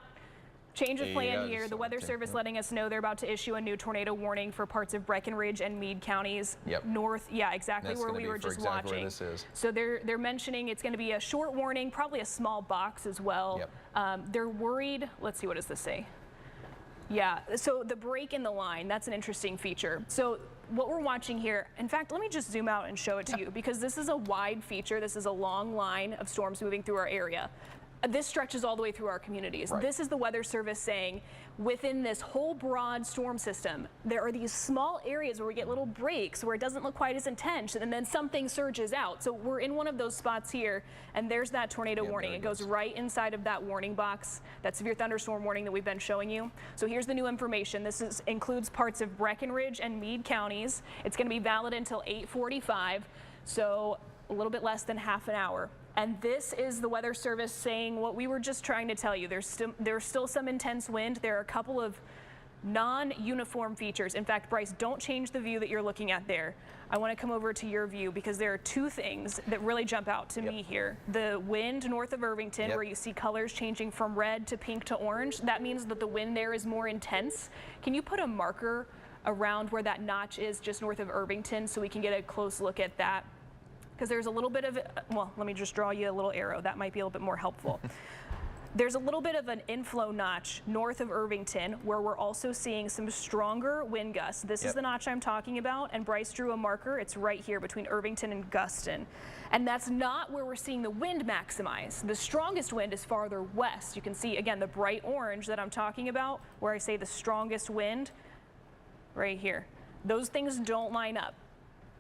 Change of plan here. The Weather Service letting us know they're about to issue a new tornado warning for parts of Breckenridge and Meade counties. Yep. North, yeah, exactly where we were just watching. Where this is. So they're mentioning it's going to be a short warning, probably a small box as well. Yep. They're worried. Let's see, what does this say? Yeah, so the break in the line, that's an interesting feature. So what we're watching here, in fact, let me just zoom out and show it to you, because this is a wide feature. This is a long line of storms moving through our area. This stretches all the way through our communities. Right. This is the Weather Service saying within this whole broad storm system, there are these small areas where we get little breaks where it doesn't look quite as intense, and then something surges out. So we're in one of those spots here, and there's that tornado warning. It goes right inside of that warning box, that severe thunderstorm warning that we've been showing you. So here's the new information. This includes parts of Breckenridge and Meade counties. It's going to be valid until 8:45, so a little bit less than half an hour. And this is the Weather Service saying what we were just trying to tell you. There's still some intense wind. There are a couple of non-uniform features. In fact, Bryce, don't change the view that you're looking at there. I want to come over to your view, because there are two things that really jump out to me here. The wind north of Irvington, where you see colors changing from red to pink to orange. That means that the wind there is more intense. Can you put a marker around where that notch is just north of Irvington so we can get a close look at that? Because there's a little bit of, well, let me just draw you a little arrow. That might be a little bit more helpful. There's a little bit of an inflow notch north of Irvington, where we're also seeing some stronger wind gusts. This is the notch I'm talking about, and Bryce drew a marker. It's right here between Irvington and Guston. And that's not where we're seeing the wind maximize. The strongest wind is farther west. You can see, again, the bright orange that I'm talking about, where I say the strongest wind, right here. Those things don't line up,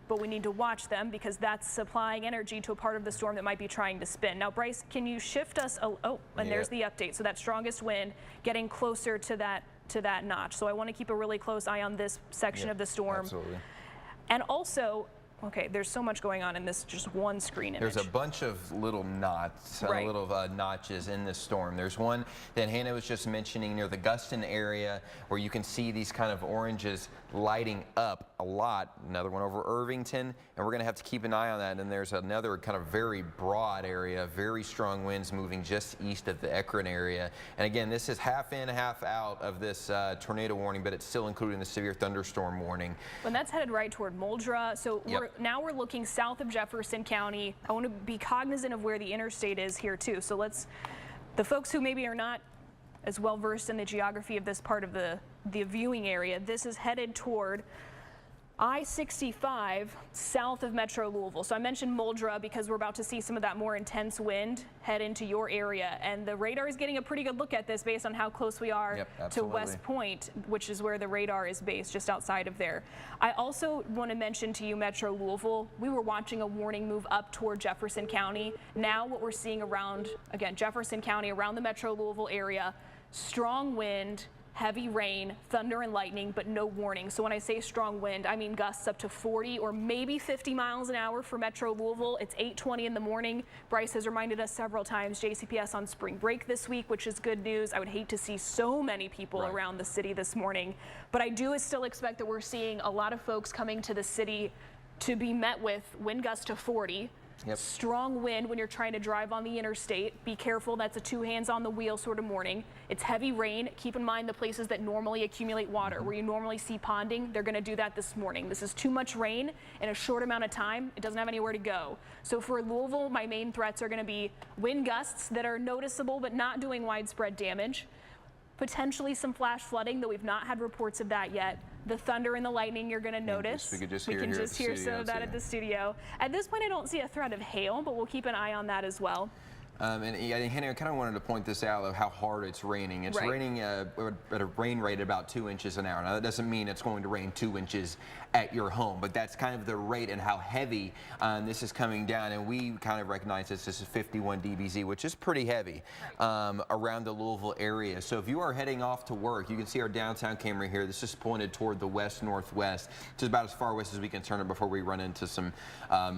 but we need to watch them, because that's supplying energy to a part of the storm that might be trying to spin. Now, Bryce, can you shift us? There's the update. So that strongest wind getting closer to that notch. So I want to keep a really close eye on this section of the storm. Absolutely. And also, okay, there's so much going on in this just one screen image. There's a bunch of little knots, little notches in this storm. There's one that Hannah was just mentioning near the Guston area, where you can see these kind of oranges lighting up a lot. Another one over Irvington, and we're going to have to keep an eye on that. And there's another kind of very broad area, very strong winds moving just east of the Ekron area. And again, this is half in, half out of this tornado warning, but it's still including the severe thunderstorm warning. And that's headed right toward Muldra. So now we're looking south of Jefferson County. I want to be cognizant of where the interstate is here too. So the folks who maybe are not as well versed in the geography of this part of the viewing area, this is headed toward I-65 south of Metro Louisville. So I mentioned Muldra because we're about to see some of that more intense wind head into your area, and the radar is getting a pretty good look at this based on how close we are to West Point, which is where the radar is based, just outside of there. I also want to mention to you Metro Louisville. We were watching a warning move up toward Jefferson County. Now what we're seeing around, again, Jefferson County, around the Metro Louisville area, strong wind, heavy rain, thunder and lightning, but no warning. So when I say strong wind, I mean gusts up to 40 or maybe 50 miles an hour for Metro Louisville. It's 8:20 in the morning. Bryce has reminded us several times, JCPS on spring break this week, which is good news. I would hate to see so many people around the city this morning, but I do still expect that we're seeing a lot of folks coming to the city to be met with wind gusts to 40. Strong wind when you're trying to drive on the interstate. Be careful, that's a two hands on the wheel sort of morning. It's heavy rain. Keep in mind the places that normally accumulate water, where you normally see ponding, they're going to do that this morning. This is too much rain in a short amount of time. It doesn't have anywhere to go. So for Louisville, my main threats are going to be wind gusts that are noticeable but not doing widespread damage. Potentially some flash flooding, though we've not had reports of that yet. The thunder and the lightning you're going to notice. We can just hear some of that at the studio. At this point, I don't see a threat of hail, but we'll keep an eye on that as well. And Henry, I kind of wanted to point this out of how hard it's raining. It's raining at a rain rate of about 2 inches an hour. Now, that doesn't mean it's going to rain 2 inches at your home, but that's kind of the rate and how heavy this is coming down. And we kind of recognize this is 51 dBz, which is pretty heavy around the Louisville area. So if you are heading off to work, you can see our downtown camera here. This is pointed toward the west-northwest, which is about as far west as we can turn it before we run into some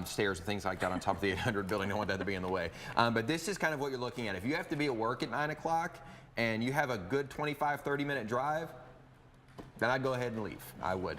stairs and things like that on top of the 800 building. I don't want that to be in the way. But this is kind of what you're looking at. If you have to be at work at 9 o'clock and you have a good 25, 30-minute drive, then I'd go ahead and leave. I would.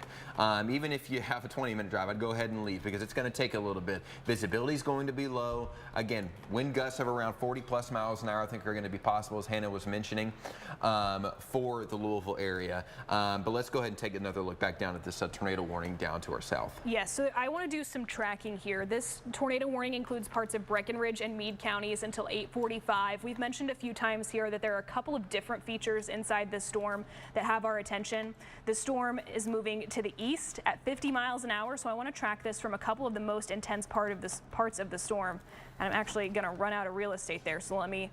Even if you have a 20-minute drive, I'd go ahead and leave because it's going to take a little bit. Visibility is going to be low. Again, wind gusts of around 40+ miles an hour I think are going to be possible, as Hannah was mentioning, for the Louisville area. But let's go ahead and take another look back down at this tornado warning down to our south. Yes, so I want to do some tracking here. This tornado warning includes parts of Breckenridge and Meade counties until 8:45. We've mentioned a few times here that there are a couple of different features inside this storm that have our attention. The storm is moving to the east at 50 miles an hour, so I want to track this from a couple of the most intense parts of the storm. And I'm actually going to run out of real estate there, so let me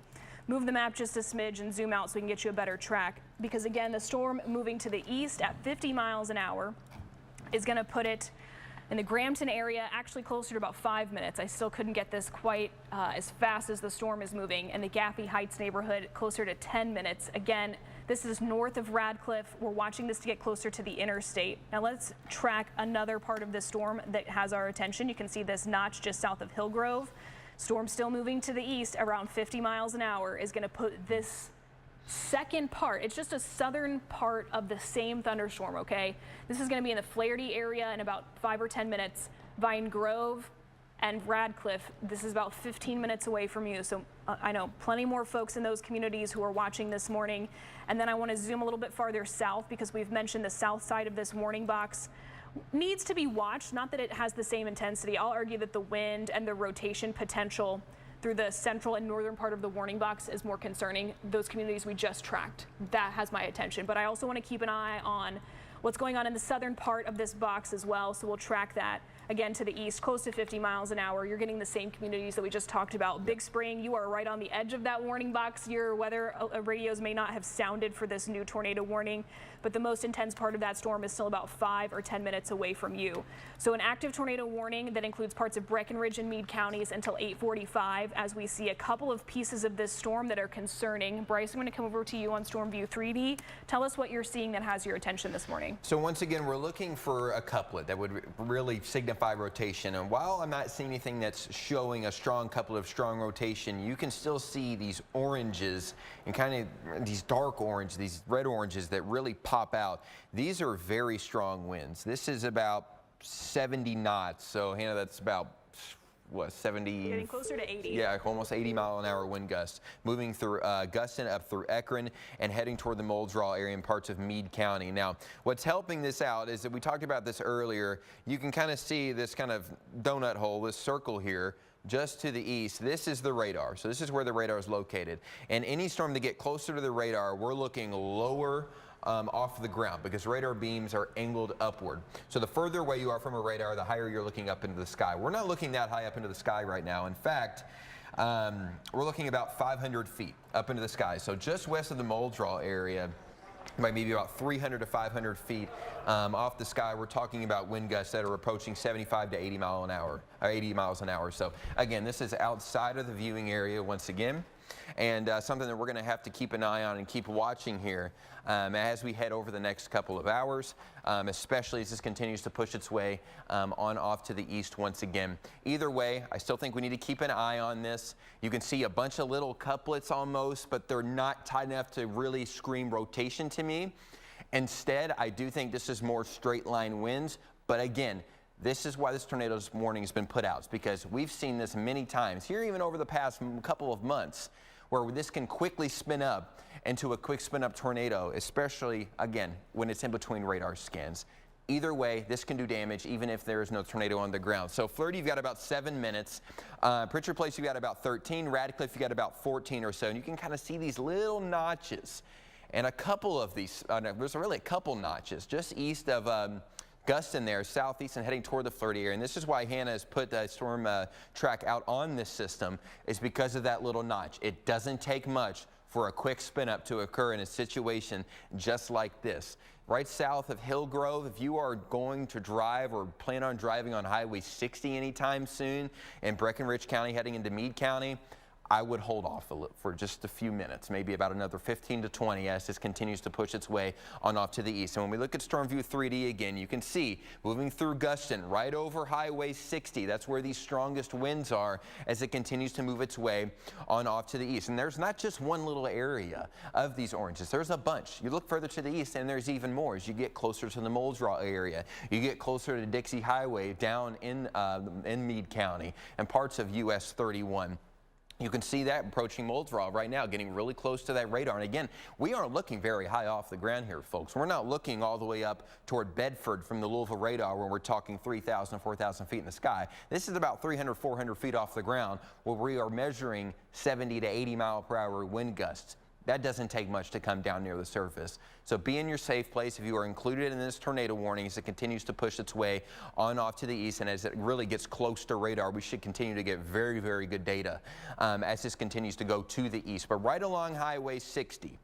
move the map just a smidge and zoom out so we can get you a better track. Because again, the storm moving to the east at 50 miles an hour is going to put it in the Grampton area, actually closer to about 5 minutes. I still couldn't get this quite as fast as the storm is moving. And the Gaffey Heights neighborhood closer to 10 minutes. Again, this is north of Radcliffe. We're watching this to get closer to the interstate. Now let's track another part of the storm that has our attention. You can see this notch just south of Hillgrove. Storm still moving to the east around 50 miles an hour is going to put this second part, it's just a southern part of the same thunderstorm, okay? This is going to be in the Flaherty area in about 5 or 10 minutes. Vine Grove and Radcliffe, this is about 15 minutes away from you. So I know plenty more folks in those communities who are watching this morning. And then I want to zoom a little bit farther south because we've mentioned the south side of this warning box needs to be watched. Not that it has the same intensity. I'll argue that the wind and the rotation potential through the central and northern part of the warning box is more concerning. Those communities we just tracked, that has my attention. But I also want to keep an eye on what's going on in the southern part of this box as well. So we'll track that again to the east, close to 50 miles an hour. You're getting the same communities that we just talked about. Big Spring, you are right on the edge of that warning box. Your weather radios may not have sounded for this new tornado warning, but the most intense part of that storm is still about 5 or 10 minutes away from you. So an active tornado warning that includes parts of Breckenridge and Meade counties until 8:45 as we see a couple of pieces of this storm that are concerning. Bryce, I'm going to come over to you on Storm View 3D. Tell us what you're seeing that has your attention this morning. So once again, we're looking for a couplet that would really signify rotation. And while I'm not seeing anything that's showing a strong couplet of strong rotation, you can still see these oranges and kind of these dark orange, these red oranges that really pop out. These are very strong winds. This is about 70 knots. So Hannah, that's about what, 70? Getting closer to 80. Yeah, almost 80-mile-an-hour wind gusts, moving through gusting up through Ekron and heading toward the Moldral area and parts of Meade County. Now, what's helping this out is that we talked about this earlier. You can kind of see this kind of donut hole, this circle here, just to the east. This is the radar. So this is where the radar is located. And any storm to get closer to the radar, we're looking lower off the ground because radar beams are angled upward. So the further away you are from a radar, the higher you're looking up into the sky. We're not looking that high up into the sky right now. In fact, we're looking about 500 feet up into the sky. So just west of the Moldral area, maybe about 300 to 500 feet off the sky, we're talking about wind gusts that are approaching 75 to 80 miles an hour, or 80 miles an hour. So again, this is outside of the viewing area once again. And something that we're going to have to keep an eye on and keep watching here as we head over the next couple of hours, especially as this continues to push its way on off to the east once again. Either way, I still think we need to keep an eye on this. You can see a bunch of little couplets almost, but they're not tight enough to really scream rotation to me. Instead, I do think this is more straight line winds, but again, this is why this tornado warning has been put out. It's because we've seen this many times here, even over the past couple of months, where this can quickly spin up into a quick spin up tornado, especially again when it's in between radar scans. Either way, this can do damage even if there is no tornado on the ground. So Flaherty, you've got about 7 minutes. Pritchard Place, you've got about 13. Radcliffe, you've got about 14 or so. And you can kind of see these little notches. And a couple of these, there's really a couple notches just east of gusts in there, southeast and heading toward the Florida area. And this is why Hannah has put the storm track out on this system, is because of that little notch. It doesn't take much for a quick spin up to occur in a situation just like this. Right south of Hillgrove, if you are going to drive or plan on driving on Highway 60 anytime soon in Breckenridge County heading into Meade County, I would hold off for just a few minutes, maybe about another 15 to 20 as this continues to push its way on off to the east. And when we look at Storm View 3D again, you can see moving through Guston right over Highway 60. That's where these strongest winds are as it continues to move its way on off to the east. And there's not just one little area of these oranges. There's a bunch. You look further to the east and there's even more as you get closer to the Muldraw area. You get closer to Dixie Highway down in Meade County and parts of US 31. You can see that approaching Muldraw right now, getting really close to that radar. And again, we aren't looking very high off the ground here, folks. We're not looking all the way up toward Bedford from the Louisville radar where we're talking 3,000, 4,000 feet in the sky. This is about 300, 400 feet off the ground where we are measuring 70 to 80 mile per hour wind gusts. That doesn't take much to come down near the surface. So be in your safe place if you are included in this tornado warning as it continues to push its way on off to the east. And as it really gets close to radar, we should continue to get very, very good data as this continues to go to the east. But right along Highway 60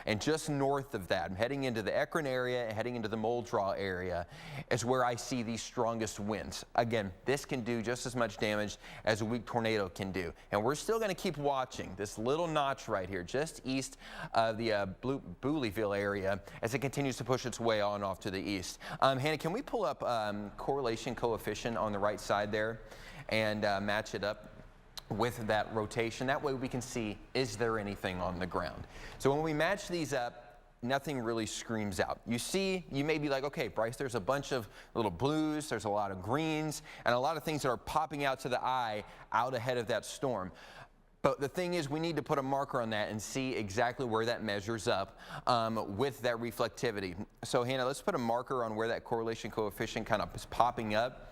and just north of that, heading into the Ekron area and heading into the Muldraw area is where I see these strongest winds. Again, this can do just as much damage as a weak tornado can do. And we're still going to keep watching this little notch right here just east of the Booleyville area as it continues to push its way on off to the east. Hannah, can we pull up correlation coefficient on the right side there and match it up with that rotation? That way we can see, is there anything on the ground? So when we match these up, nothing really screams out. You see, you may be like, okay, Bryce, there's a bunch of little blues, there's a lot of greens, and a lot of things that are popping out to the eye out ahead of that storm. But the thing is, we need to put a marker on that and see exactly where that measures up with that reflectivity. So Hannah, let's put a marker on where that correlation coefficient kind of is popping up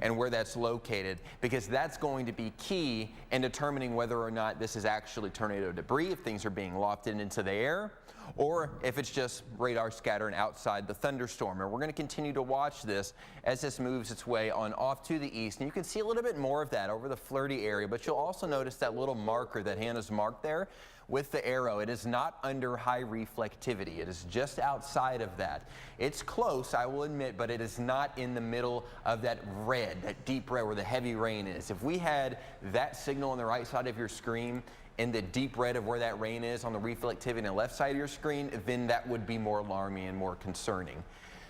and where that's located, because that's going to be key in determining whether or not this is actually tornado debris, if things are being lofted into the air, or if it's just radar scattering outside the thunderstorm. And we're going to continue to watch this as this moves its way on off to the east. And you can see a little bit more of that over the Flirty area, but you'll also notice that little marker that Hannah's marked there with the arrow. It is not under high reflectivity. It is just outside of that. It's close, I will admit, but it is not in the middle of that red, that deep red where the heavy rain is. If we had that signal on the right side of your screen in the deep red of where that rain is on the reflectivity on the left side of your screen, then that would be more alarming and more concerning.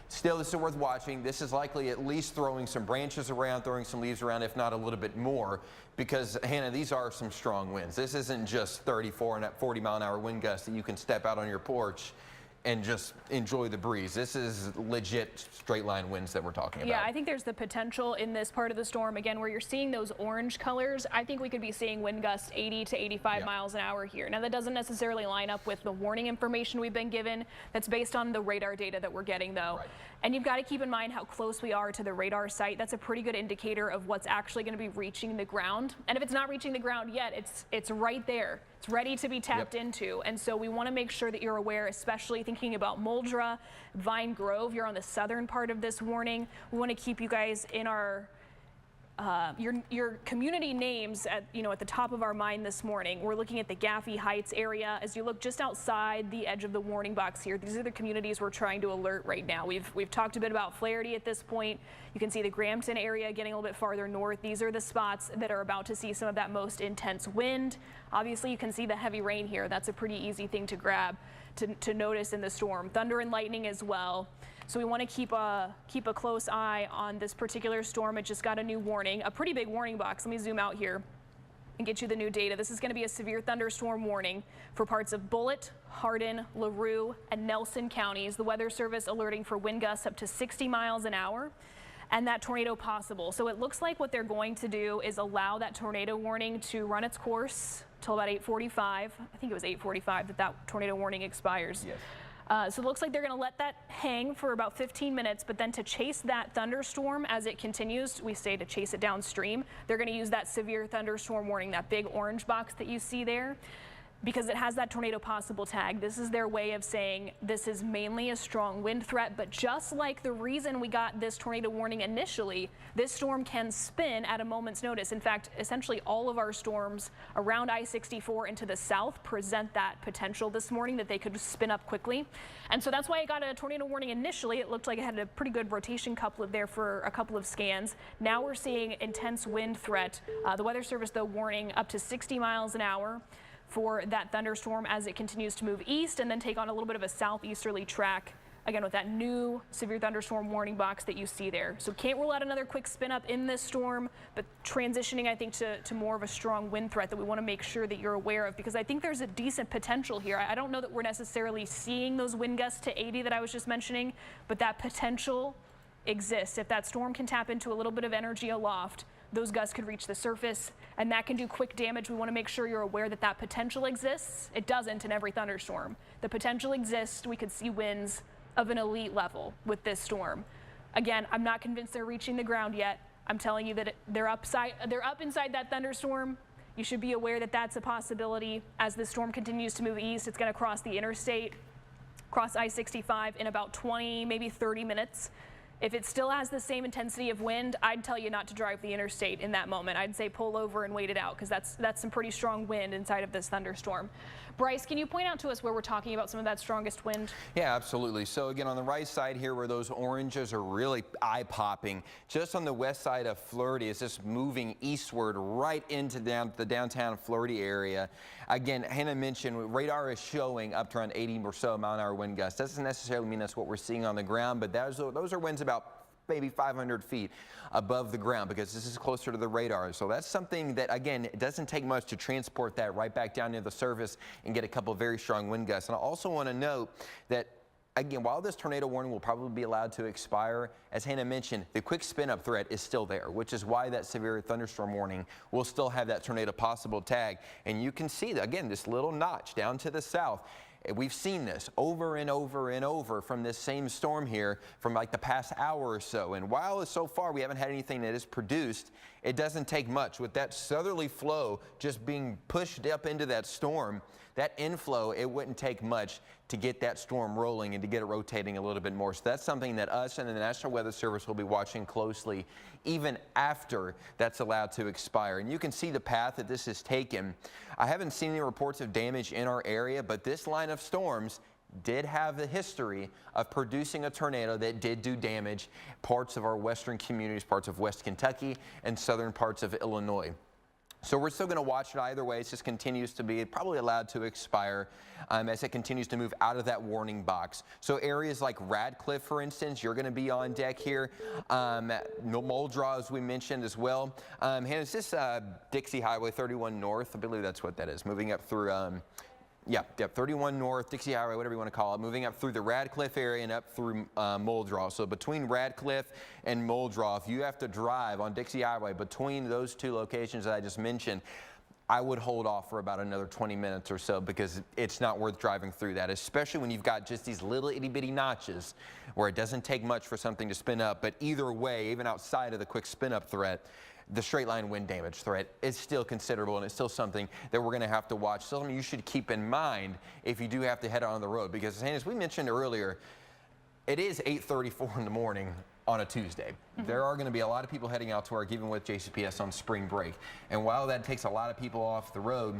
Still, this is worth watching. This is likely at least throwing some branches around, throwing some leaves around, if not a little bit more, because, Hannah, these are some strong winds. This isn't just 34 and 40 mile an hour wind gusts that you can step out on your porch and just enjoy the breeze. This is legit straight line winds that we're talking about. Yeah, I think there's the potential in this part of the storm, again, where you're seeing those orange colors. I think we could be seeing wind gusts 80 to 85 miles an hour here. Now, that doesn't necessarily line up with the warning information we've been given. That's based on the radar data that we're getting, though. Right. And you've got to keep in mind how close we are to the radar site. That's a pretty good indicator of what's actually going to be reaching the ground. And if it's not reaching the ground yet, it's right there. It's ready to be tapped into. And so we want to make sure that you're aware, especially thinking about Muldraw, Vine Grove. You're on the southern part of this warning. We want to keep you guys in our your community names at the top of our mind this morning. We're looking at the Gaffey Heights area. As you look just outside the edge of the warning box here, these are the communities we're trying to alert right now. We've talked a bit about Flaherty at this point. You can see the Grampton area getting a little bit farther north. These are the spots that are about to see some of that most intense wind. Obviously, you can see the heavy rain here. That's a pretty easy thing to grab to notice in the storm. Thunder and lightning as well. So we want to keep a close eye on this particular storm. It just got a new warning, a pretty big warning box. Let me zoom out here and get you the new data. This is going to be a severe thunderstorm warning for parts of Bullitt, Hardin, LaRue, and Nelson counties. The Weather Service alerting for wind gusts up to 60 miles an hour and that tornado possible. So it looks like what they're going to do is allow that tornado warning to run its course till about 8:45. I think it was 8:45 that tornado warning expires. Yes. So it looks like they're going to let that hang for about 15 minutes, but then to chase that thunderstorm as it continues, we say to chase it downstream, they're going to use that severe thunderstorm warning, that big orange box that you see there. because it has that tornado possible tag. This is their way of saying this is mainly a strong wind threat, but just like the reason we got this tornado warning initially, this storm can spin at a moment's notice. In fact, essentially all of our storms around I-64 and to the south present that potential this morning that they could spin up quickly. And so that's why it got a tornado warning initially. It looked like it had a pretty good rotation couplet there for a couple of scans. Now we're seeing intense wind threat. The Weather Service, though, warning up to 60 miles an hour for that thunderstorm as it continues to move east and then take on a little bit of a southeasterly track, again with that new severe thunderstorm warning box that you see there. So can't rule out another quick spin up in this storm, but transitioning, I think, to more of a strong wind threat that we want to make sure that you're aware of, because I think there's a decent potential here. I don't know that we're necessarily seeing those wind gusts to 80 that I was just mentioning, but that potential exists. If that storm can tap into a little bit of energy aloft, those gusts could reach the surface, and that can do quick damage. We want to make sure you're aware that that potential exists. It doesn't in every thunderstorm. The potential exists. We could see winds of an elite level with this storm. Again, I'm not convinced they're reaching the ground yet. I'm telling you that they're up inside that thunderstorm. You should be aware that that's a possibility. As the storm continues to move east, it's going to cross the interstate, cross I-65 in about 20, maybe 30 minutes. If it still has the same intensity of wind, I'd tell you not to drive the interstate in that moment. I'd say pull over and wait it out, because that's some pretty strong wind inside of this thunderstorm. Bryce, can you point out to us where we're talking about some of that strongest wind? Yeah, absolutely. So again, on the right side here where those oranges are really eye-popping, just on the west side of Florida, it's just moving eastward right into the downtown Florida area. Again, Hannah mentioned radar is showing up to around 80 or so mile-an-hour wind gusts. Doesn't necessarily mean that's what we're seeing on the ground, but those are winds about maybe 500 feet above the ground, because this is closer to the radar. So that's something that, again, it doesn't take much to transport that right back down near the surface and get a couple of very strong wind gusts. And I also want to note that, again, while this tornado warning will probably be allowed to expire, as Hannah mentioned, the quick spin-up threat is still there, which is why that severe thunderstorm warning will still have that tornado possible tag. And you can see, again, this little notch down to the south. We've seen this over and over and over from this same storm here from like the past hour or so. And while so far we haven't had anything that is produced, it doesn't take much. With that southerly flow just being pushed up into that storm, that inflow, it wouldn't take much to get that storm rolling and to get it rotating a little bit more. So that's something that us and the National Weather Service will be watching closely even after that's allowed to expire. And you can see the path that this has taken. I haven't seen any reports of damage in our area, but this line of storms did have the history of producing a tornado that did do damage parts of our western communities, parts of West Kentucky and southern parts of Illinois. So we're still going to watch it either way. It just continues to be probably allowed to expire as it continues to move out of that warning box. So areas like Radcliffe, for instance, you're going to be on deck here. Muldraw, as we mentioned as well. And is this Dixie Highway 31 North? I believe that's what that is. Moving up through 31 North, Dixie Highway, whatever you want to call it, moving up through the Radcliffe area and up through Muldraw. So between Radcliffe and Muldraw, if you have to drive on Dixie Highway between those two locations that I just mentioned, I would hold off for about another 20 minutes or so, because it's not worth driving through that, especially when you've got just these little itty bitty notches where it doesn't take much for something to spin up. But either way, even outside of the quick spin up threat, the straight line wind damage threat is still considerable, and it's still something that we're going to have to watch. Still something you should keep in mind if you do have to head on the road, because as we mentioned earlier, it is 8:34 in the morning on a Tuesday. There are going to be a lot of people heading out to work, even with JCPS on spring break. And while that takes a lot of people off the road,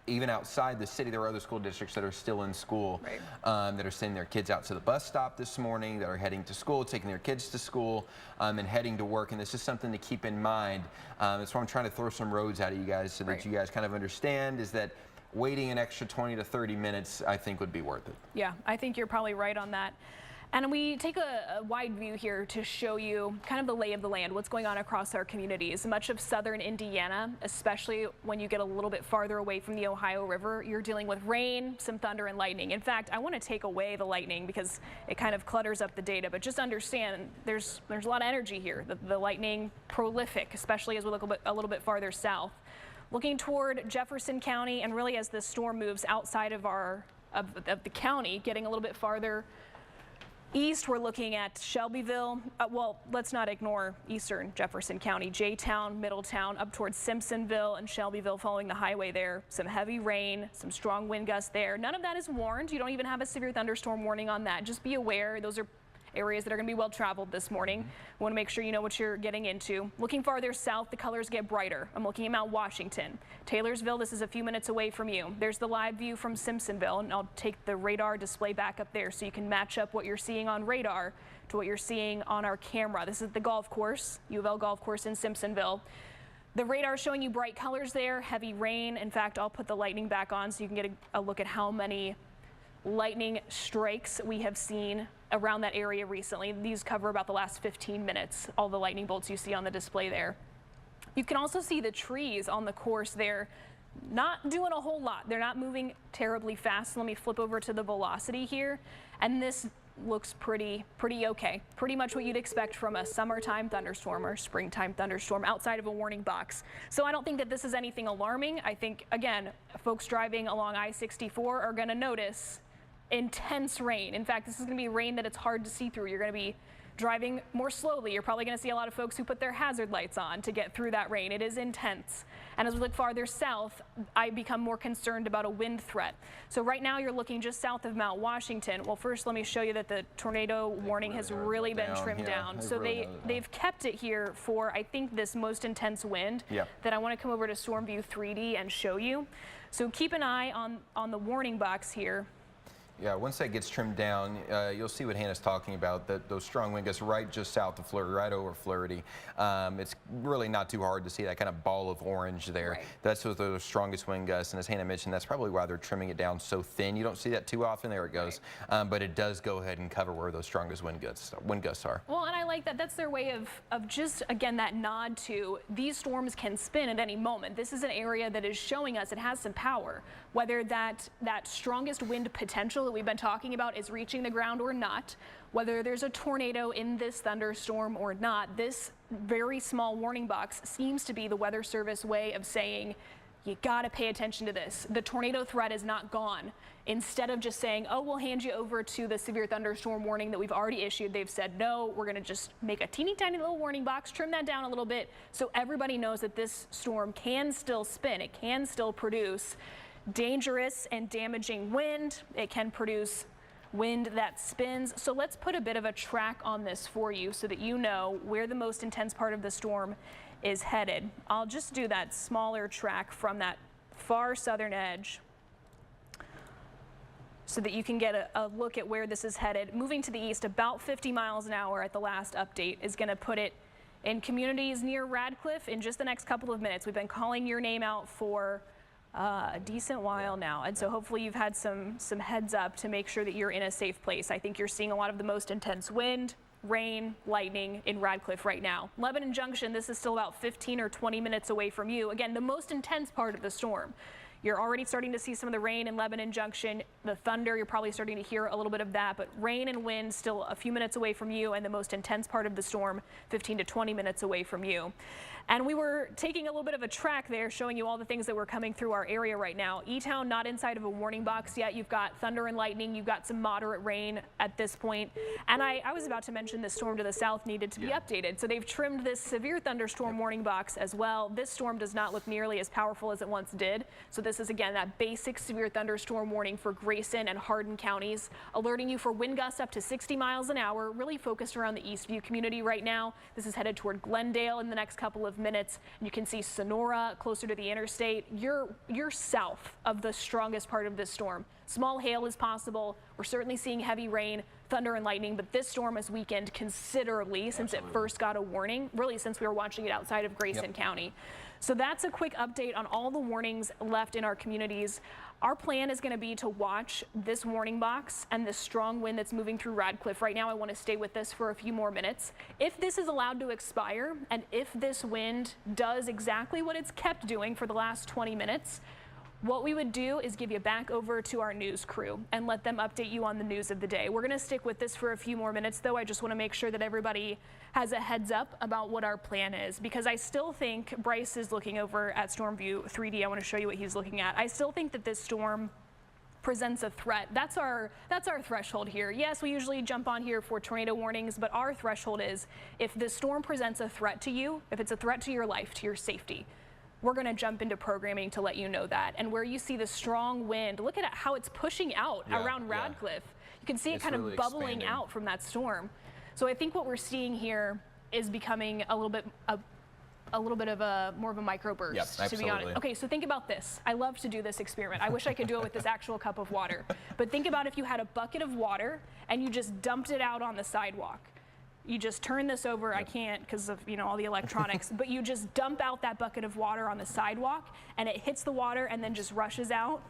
even outside the city, there are other school districts that are still in school, that are sending their kids out to the bus stop this morning, that are heading to school, taking their kids to school, and heading to work. And this is something to keep in mind. That's why I'm trying to throw some roads out at you guys so that you guys kind of understand, is that waiting an extra 20 to 30 minutes, I think, would be worth it. Yeah, I think you're probably right on that. And we take a wide view here to show you kind of the lay of the land, what's going on across our communities. Much of southern Indiana, especially when you get a little bit farther away from the Ohio River, you're dealing with rain, some thunder and lightning. In fact, I want to take away the lightning because it kind of clutters up the data, but just understand there's a lot of energy here. The lightning prolific, especially as we look a little bit farther south. Looking toward Jefferson County, and really as the storm moves outside of the county, getting a little bit farther East, we're looking at Shelbyville. Well, let's not ignore eastern Jefferson County, J-Town, Middletown, up towards Simpsonville and Shelbyville following the highway there. Some heavy rain, some strong wind gusts there. None of that is warned. You don't even have a severe thunderstorm warning on that. Just be aware. Those are areas that are going to be well traveled this morning. Want to make sure you know what you're getting into. Looking farther south, the colors get brighter. I'm looking at Mount Washington. Taylorsville, this is a few minutes away from you. There's the live view from Simpsonville, and I'll take the radar display back up there so you can match up what you're seeing on radar to what you're seeing on our camera. This is the golf course, U of L golf course in Simpsonville. The radar is showing you bright colors there, heavy rain. In fact, I'll put the lightning back on so you can get a look at how many lightning strikes we have seen around that area recently. These cover about the last 15 minutes, all the lightning bolts you see on the display there. You can also see the trees on the course there not doing a whole lot. They're not moving terribly fast. Let me flip over to the velocity here, and this looks pretty okay. Pretty much what you'd expect from a summertime thunderstorm or springtime thunderstorm outside of a warning box. So I don't think that this is anything alarming. I think, again, folks driving along I-64 are going to notice intense rain. In fact, this is going to be rain that it's hard to see through. You're going to be driving more slowly. You're probably going to see a lot of folks who put their hazard lights on to get through that rain. It is intense. And as we look farther south, I become more concerned about a wind threat. So right now you're looking just south of Mount Washington. Well, first let me show you that the tornado warning has really been trimmed down. So they've kept it here for, I think, this most intense wind that I want to come over to Storm View 3D and show you. So keep an eye on the warning box here. Yeah, once that gets trimmed down, you'll see what Hannah's talking about, those strong wind gusts right just south of Fleury, right over Fleury. It's really not too hard to see that kind of ball of orange there. Right. That's with the strongest wind gusts, and as Hannah mentioned, that's probably why they're trimming it down so thin. You don't see that too often. There it goes. Right. But it does go ahead and cover where those strongest wind gusts are. Well, and I like that. That's their way of just, again, that nod to these storms can spin at any moment. This is an area that is showing us it has some power. Whether that strongest wind potential that we've been talking about is reaching the ground or not, whether there's a tornado in this thunderstorm or not, this very small warning box seems to be the Weather Service way of saying, you gotta pay attention to this. The tornado threat is not gone. Instead of just saying, oh, we'll hand you over to the severe thunderstorm warning that we've already issued, they've said, no, we're gonna just make a teeny tiny little warning box, trim that down a little bit so everybody knows that this storm can still spin. It can still produce dangerous and damaging wind. It can produce wind that spins. So let's put a bit of a track on this for you so that you know where the most intense part of the storm is headed. I'll just do that smaller track from that far southern edge so that you can get a look at where this is headed. Moving to the east about 50 miles an hour at the last update is going to put it in communities near Radcliffe in just the next couple of minutes. We've been calling your name out for a decent while now, and so hopefully you've had some heads up to make sure that you're in a safe place. I think you're seeing a lot of the most intense wind, rain, lightning in Radcliffe right now. Lebanon Junction, this is still about 15 or 20 minutes away from you. Again, the most intense part of the storm. You're already starting to see some of the rain in Lebanon Junction. The thunder, you're probably starting to hear a little bit of that, but rain and wind still a few minutes away from you, and the most intense part of the storm 15 to 20 minutes away from you. And we were taking a little bit of a track there, showing you all the things that were coming through our area right now. E-Town not inside of a warning box yet. You've got thunder and lightning. You've got some moderate rain at this point. And I was about to mention the storm to the south needed to be updated. So they've trimmed this severe thunderstorm warning box as well. This storm does not look nearly as powerful as it once did. So this is, again, that basic severe thunderstorm warning for Grayson and Hardin counties, alerting you for wind gusts up to 60 miles an hour, really focused around the Eastview community right now. This is headed toward Glendale in the next couple of minutes. You can see Sonora closer to the interstate. You're south of the strongest part of this storm. Small hail is possible. We're certainly seeing heavy rain, thunder and lightning, but this storm has weakened considerably since it first got a warning, really since we were watching it outside of Grayson County. So that's a quick update on all the warnings left in our communities. Our plan is going to be to watch this warning box and this strong wind that's moving through Radcliffe. Right now, I want to stay with this for a few more minutes. If this is allowed to expire, and if this wind does exactly what it's kept doing for the last 20 minutes, what we would do is give you back over to our news crew and let them update you on the news of the day. We're going to stick with this for a few more minutes, though. I just want to make sure that everybody has a heads up about what our plan is, because I still think Bryce is looking over at Storm View 3D. I want to show you what he's looking at. I still think that this storm presents a threat. That's our threshold here. Yes, we usually jump on here for tornado warnings, but our threshold is if the storm presents a threat to you, if it's a threat to your life, to your safety, we're going to jump into programming to let you know that. And where you see the strong wind, look at how it's pushing out around Radcliffe. You can see it kind of really bubbling out from that storm. So I think what we're seeing here is becoming a little bit of more of a microburst, to be honest. Okay, so think about this. I love to do this experiment. I wish I could do it with this actual cup of water. But think about if you had a bucket of water and you just dumped it out on the sidewalk. You just turn this over. I can't because of all the electronics, but you just dump out that bucket of water on the sidewalk and it hits the water and then just rushes out.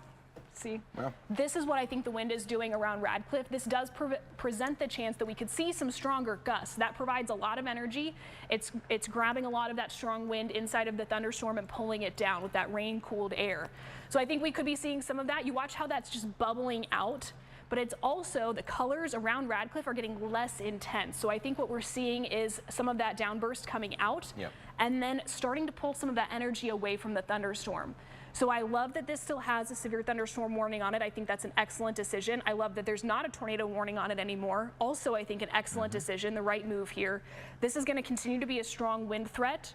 See, this is what I think the wind is doing around Radcliffe. This does present the chance that we could see some stronger gusts. That provides a lot of energy. It's grabbing a lot of that strong wind inside of the thunderstorm and pulling it down with that rain-cooled air. So I think we could be seeing some of that. You watch how that's just bubbling out, but it's also the colors around Radcliffe are getting less intense. So I think what we're seeing is some of that downburst coming out and then starting to pull some of that energy away from the thunderstorm. So I love that this still has a severe thunderstorm warning on it. I think that's an excellent decision. I love that there's not a tornado warning on it anymore. Also, I think an excellent decision, the right move here. This is going to continue to be a strong wind threat,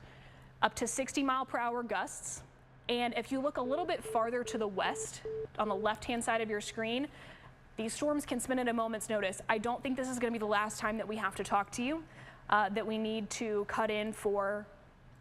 up to 60-mile-per-hour gusts. And if you look a little bit farther to the west, on the left-hand side of your screen, these storms can spin at a moment's notice. I don't think this is going to be the last time that we have to talk to you, that we need to cut in for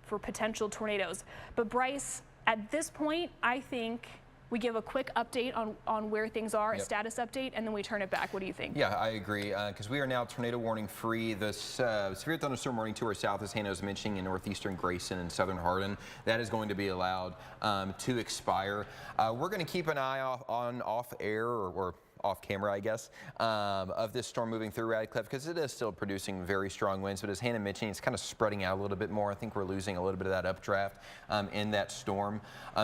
potential tornadoes. But Bryce, at this point, I think we give a quick update on where things are, a status update, and then we turn it back. What do you think? Yeah, I agree, because we are now tornado warning free. The severe thunderstorm warning to our south, as Hannah was mentioning, in northeastern Grayson and southern Hardin, that is going to be allowed to expire. We're going to keep an eye off air or off camera, I guess, of this storm moving through Radcliffe, because it is still producing very strong winds. But as Hannah mentioned, it's kind of spreading out a little bit more. I think we're losing a little bit of that updraft in that storm.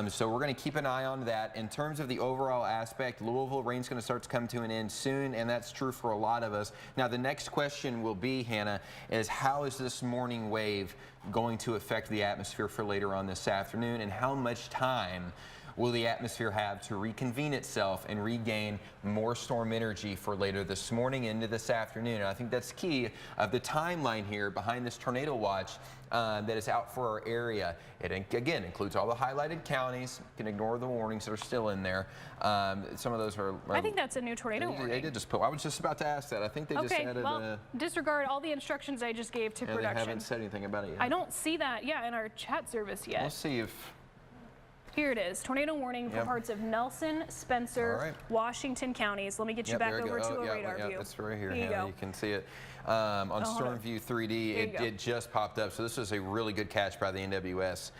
So we're going to keep an eye on that. In terms of the overall aspect, Louisville, rain's going to start to come to an end soon, and that's true for a lot of us. Now, the next question will be, Hannah, is how is this morning wave going to affect the atmosphere for later on this afternoon, and how much time will the atmosphere have to reconvene itself and regain more storm energy for later this morning into this afternoon? And I think that's key of the timeline here behind this tornado watch that is out for our area. It again includes all the highlighted counties. You can ignore the warnings that are still in there. Some of those are. I think that's a new tornado warning. They did just put. I was just about to ask that. I think they just added. Well, disregard all the instructions I just gave to production. They haven't said anything about it yet. I don't see that. Yeah, in our chat service yet. We'll see if. Here it is, tornado warning for parts of Nelson, Spencer, Washington counties. Let me get you back over to a radar view. It's right here, Hannah. You can see it on Storm View 3D. It just popped up, so this is a really good catch by the NWS.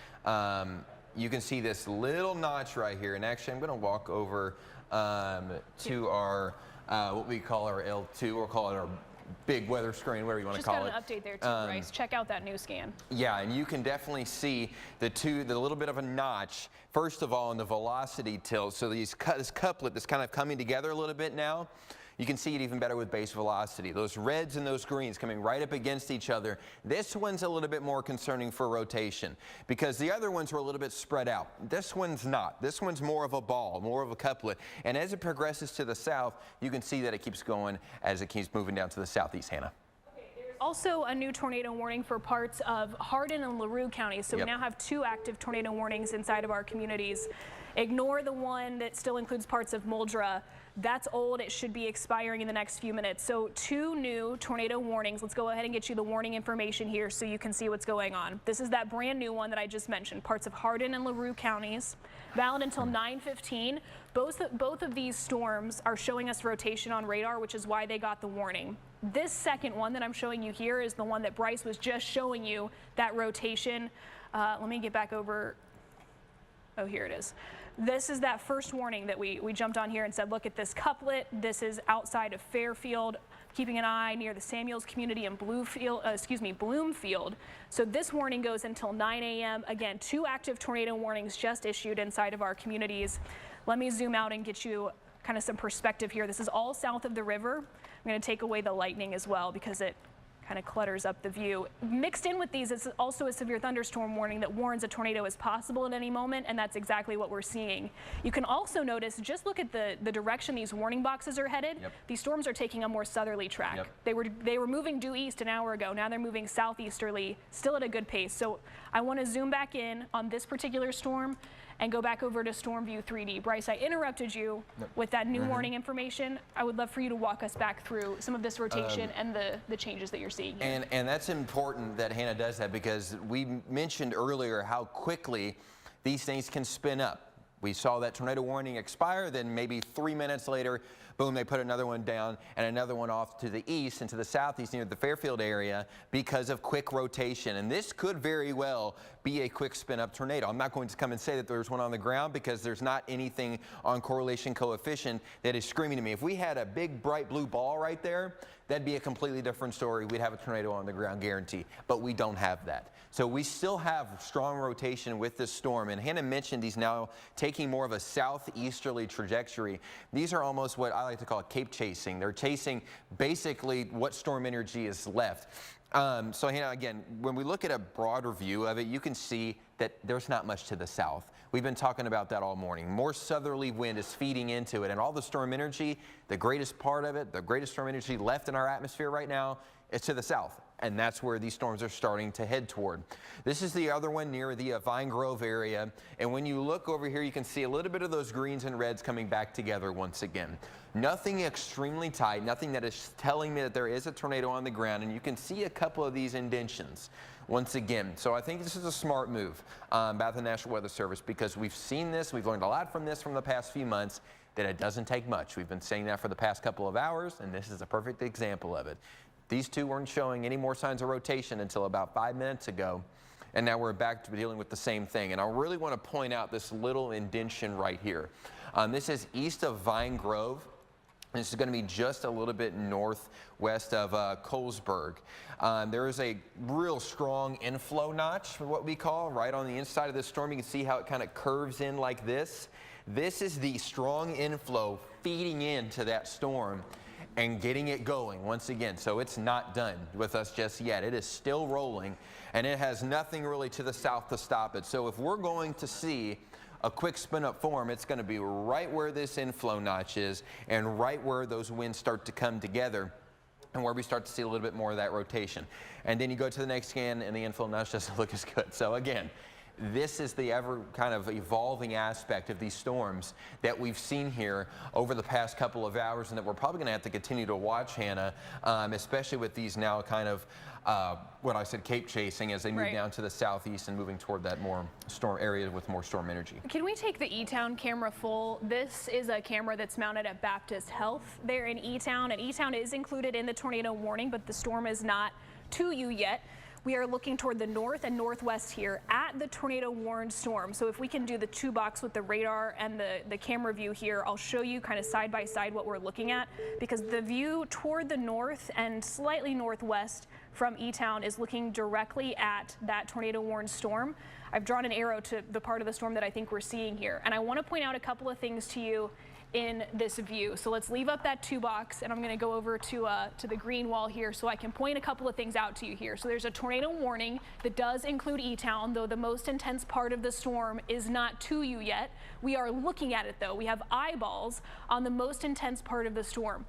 You can see this little notch right here, and actually I'm going to walk over to our what we call our L2, or call it our big weather screen, whatever you want to call it. Just got an update there too, Bryce. Check out that new scan. Yeah, and you can definitely see the little bit of a notch, first of all, in the velocity tilt. So this couplet that's kind of coming together a little bit now. You can see it even better with base velocity. Those reds and those greens coming right up against each other. This one's a little bit more concerning for rotation because the other ones were a little bit spread out. This one's not. This one's more of a ball, more of a couplet. And as it progresses to the south, you can see that it keeps going as it keeps moving down to the southeast, Hannah. Also a new tornado warning for parts of Hardin and LaRue counties. So we now have 2 active tornado warnings inside of our communities. Ignore the one that still includes parts of Muldra. That's old. It should be expiring in the next few minutes. So 2 new tornado warnings. Let's go ahead and get you the warning information here so you can see what's going on. This is that brand new one that I just mentioned. Parts of Hardin and LaRue counties. Valid until 9:15. Both of these storms are showing us rotation on radar, which is why they got the warning. This second one that I'm showing you here is the one that Bryce was just showing you, that rotation. Let me get back over. Oh, here it is. This is that first warning that we jumped on here and said, look at this couplet. This is outside of Fairfield, keeping an eye near the Samuels community in Bloomfield. So this warning goes until 9 a.m. Again, 2 active tornado warnings just issued inside of our communities. Let me zoom out and get you kind of some perspective here. This is all south of the river. I'm going to take away the lightning as well because it kind of clutters up the view. Mixed in with these is also a severe thunderstorm warning that warns a tornado is possible at any moment, and that's exactly what we're seeing. You can also notice, just look at the direction these warning boxes are headed. Yep. These storms are taking a more southerly track. Yep. They were moving due east an hour ago. Now they're moving southeasterly, still at a good pace. So I want to zoom back in on this particular storm and go back over to Storm View 3D. Bryce, I interrupted you with that new warning information. I would love for you to walk us back through some of this rotation and the changes that you're seeing here. And that's important that Hannah does that, because we mentioned earlier how quickly these things can spin up. We saw that tornado warning expire, then maybe 3 minutes later, boom, they put another one down and another one off to the east and to the southeast near the Fairfield area because of quick rotation. And this could very well be a quick spin up tornado. I'm not going to come and say that there's one on the ground, because there's not anything on correlation coefficient that is screaming to me. If we had a big bright blue ball right there, that'd be a completely different story. We'd have a tornado on the ground, guarantee. But we don't have that. So we still have strong rotation with this storm. And Hannah mentioned he's now taking more of a southeasterly trajectory. These are almost what I like to call cape chasing. They're chasing basically what storm energy is left. So Hannah, again, when we look at a broader view of it, you can see that there's not much to the south. We've been talking about that all morning. More southerly wind is feeding into it, and all the storm energy, the greatest part of it, the greatest storm energy left in our atmosphere right now, is to the south. And that's where these storms are starting to head toward. This is the other one near the Vine Grove area. And when you look over here, you can see a little bit of those greens and reds coming back together once again. Nothing extreming tight, nothing that is telling me that there is a tornado on the ground. And you can see a couple of these indentions once again. So I think this is a smart move by the National Weather Service, because we've seen this, we've learned a lot from this from the past few months, that it doesn't take much. We've been saying that for the past couple of hours, and this is a perfect example of it. These two weren't showing any more signs of rotation until about 5 minutes ago, and now we're back to dealing with the same thing. And I really want to point out this little indention right here. This is east of Vine Grove. This is going to be just a little bit northwest of Colesburg. There is a real strong inflow notch, what we call, right on the inside of this storm. You can see how it kind of curves in like this. This is the strong inflow feeding into that storm and getting it going once again. So it's not done with us just yet. It is still rolling, and it has nothing really to the south to stop it. So if we're going to see a quick spin up form, it's going to be right where this inflow notch is and right where those winds start to come together, and where we start to see a little bit more of that rotation. And then you go to the next scan and the inflow notch doesn't look as good. So again, this is the ever kind of evolving aspect of these storms that we've seen here over the past couple of hours, and that we're probably going to have to continue to watch, Hannah, especially with these now kind of what I said, cape chasing, as they move down to the southeast and moving toward that more storm area with more storm energy. Can we take the E-Town camera full? This is a camera that's mounted at Baptist Health there in E-Town, and E-Town is included in the tornado warning, but the storm is not to you yet. We are looking toward the north and northwest here at the tornado warned storm. So if we can do the two box with the radar and the camera view here, I'll show you kind of side by side what we're looking at, because the view toward the north and slightly northwest from E-Town is looking directly at that tornado warned storm. I've drawn an arrow to the part of the storm that I think we're seeing here. And I want to point out a couple of things to you in this view. So let's leave up that two box, and I'm going to go over to the green wall here so I can point a couple of things out to you here. So there's a tornado warning that does include E-Town, though the most intense part of the storm is not to you yet. We are looking at it though. We have eyeballs on the most intense part of the storm.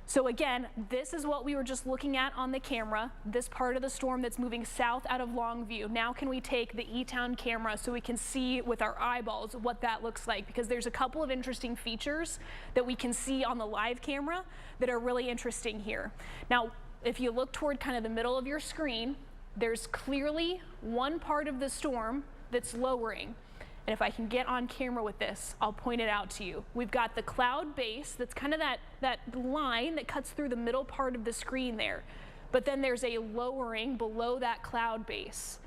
So again, this is what we were just looking at on the camera, this part of the storm that's moving south out of Longview. Now can we take the E-Town camera so we can see with our eyeballs what that looks like? Because there's a couple of interesting features that we can see on the live camera that are really interesting here. Now, if you look toward kind of the middle of your screen, there's clearly one part of the storm that's lowering. And if I can get on camera with this, I'll point it out to you. We've got the cloud base, that's kind of that line that cuts through the middle part of the screen there. But then there's a lowering below that cloud base,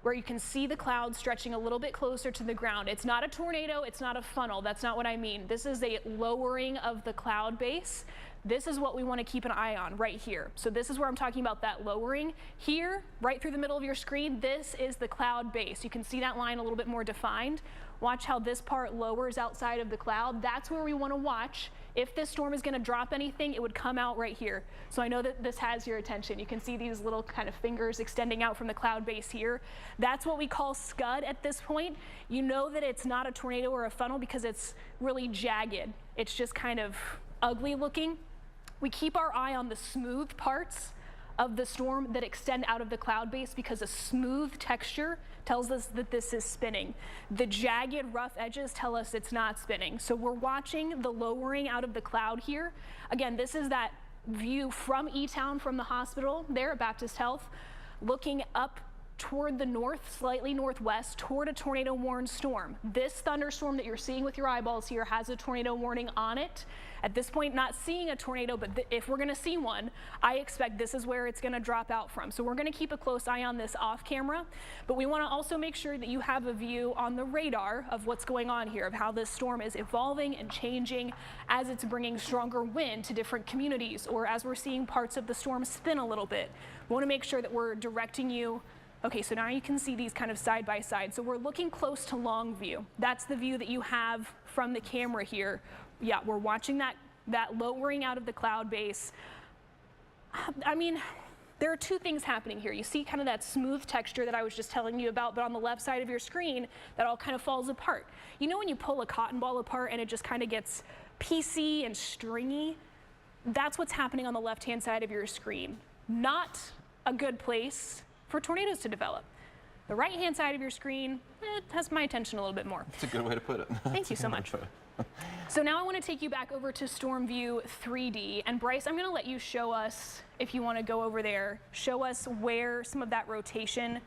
where you can see the cloud stretching a little bit closer to the ground. It's not a tornado, it's not a funnel, that's not what I mean. This is a lowering of the cloud base. This is what we want to keep an eye on right here. So this is where I'm talking about that lowering. Here, right through the middle of your screen, this is the cloud base. You can see that line a little bit more defined. Watch how this part lowers outside of the cloud. That's where we want to watch. If this storm is going to drop anything, it would come out right here. So I know that this has your attention. You can see these little kind of fingers extending out from the cloud base here. That's what we call scud at this point. You know that it's not a tornado or a funnel because it's really jagged. It's just kind of ugly looking. We keep our eye on the smooth parts of the storm that extend out of the cloud base because a smooth texture tells us that this is spinning. The jagged, rough edges tell us it's not spinning. So we're watching the lowering out of the cloud here. Again, this is that view from E-Town, from the hospital there at Baptist Health, looking up toward the north, slightly northwest, toward a tornado warned storm. This thunderstorm that you're seeing with your eyeballs here has a tornado warning on it. At this point, not seeing a tornado, but if we're going to see one, I expect this is where it's going to drop out from. So we're going to keep a close eye on this off camera, but we want to also make sure that you have a view on the radar of what's going on here, of how this storm is evolving and changing as it's bringing stronger wind to different communities, or as we're seeing parts of the storm spin a little bit. We want to make sure that we're directing you. Okay, so now you can see these kind of side by side. So we're looking close to long view. That's the view that you have from the camera here. Yeah, we're watching that lowering out of the cloud base. I mean, there are two things happening here. You see kind of that smooth texture that I was just telling you about, but on the left side of your screen, that all kind of falls apart. You know when you pull a cotton ball apart and it just kind of gets piecey and stringy? That's what's happening on the left-hand side of your screen. Not a good place for tornadoes to develop. The right-hand side of your screen has my attention a little bit more. That's a good way to put it. Thank you so much. So now I want to take you back over to Storm View 3D. And Bryce, I'm going to let you show us, if you want to go over there, show us where some of that rotation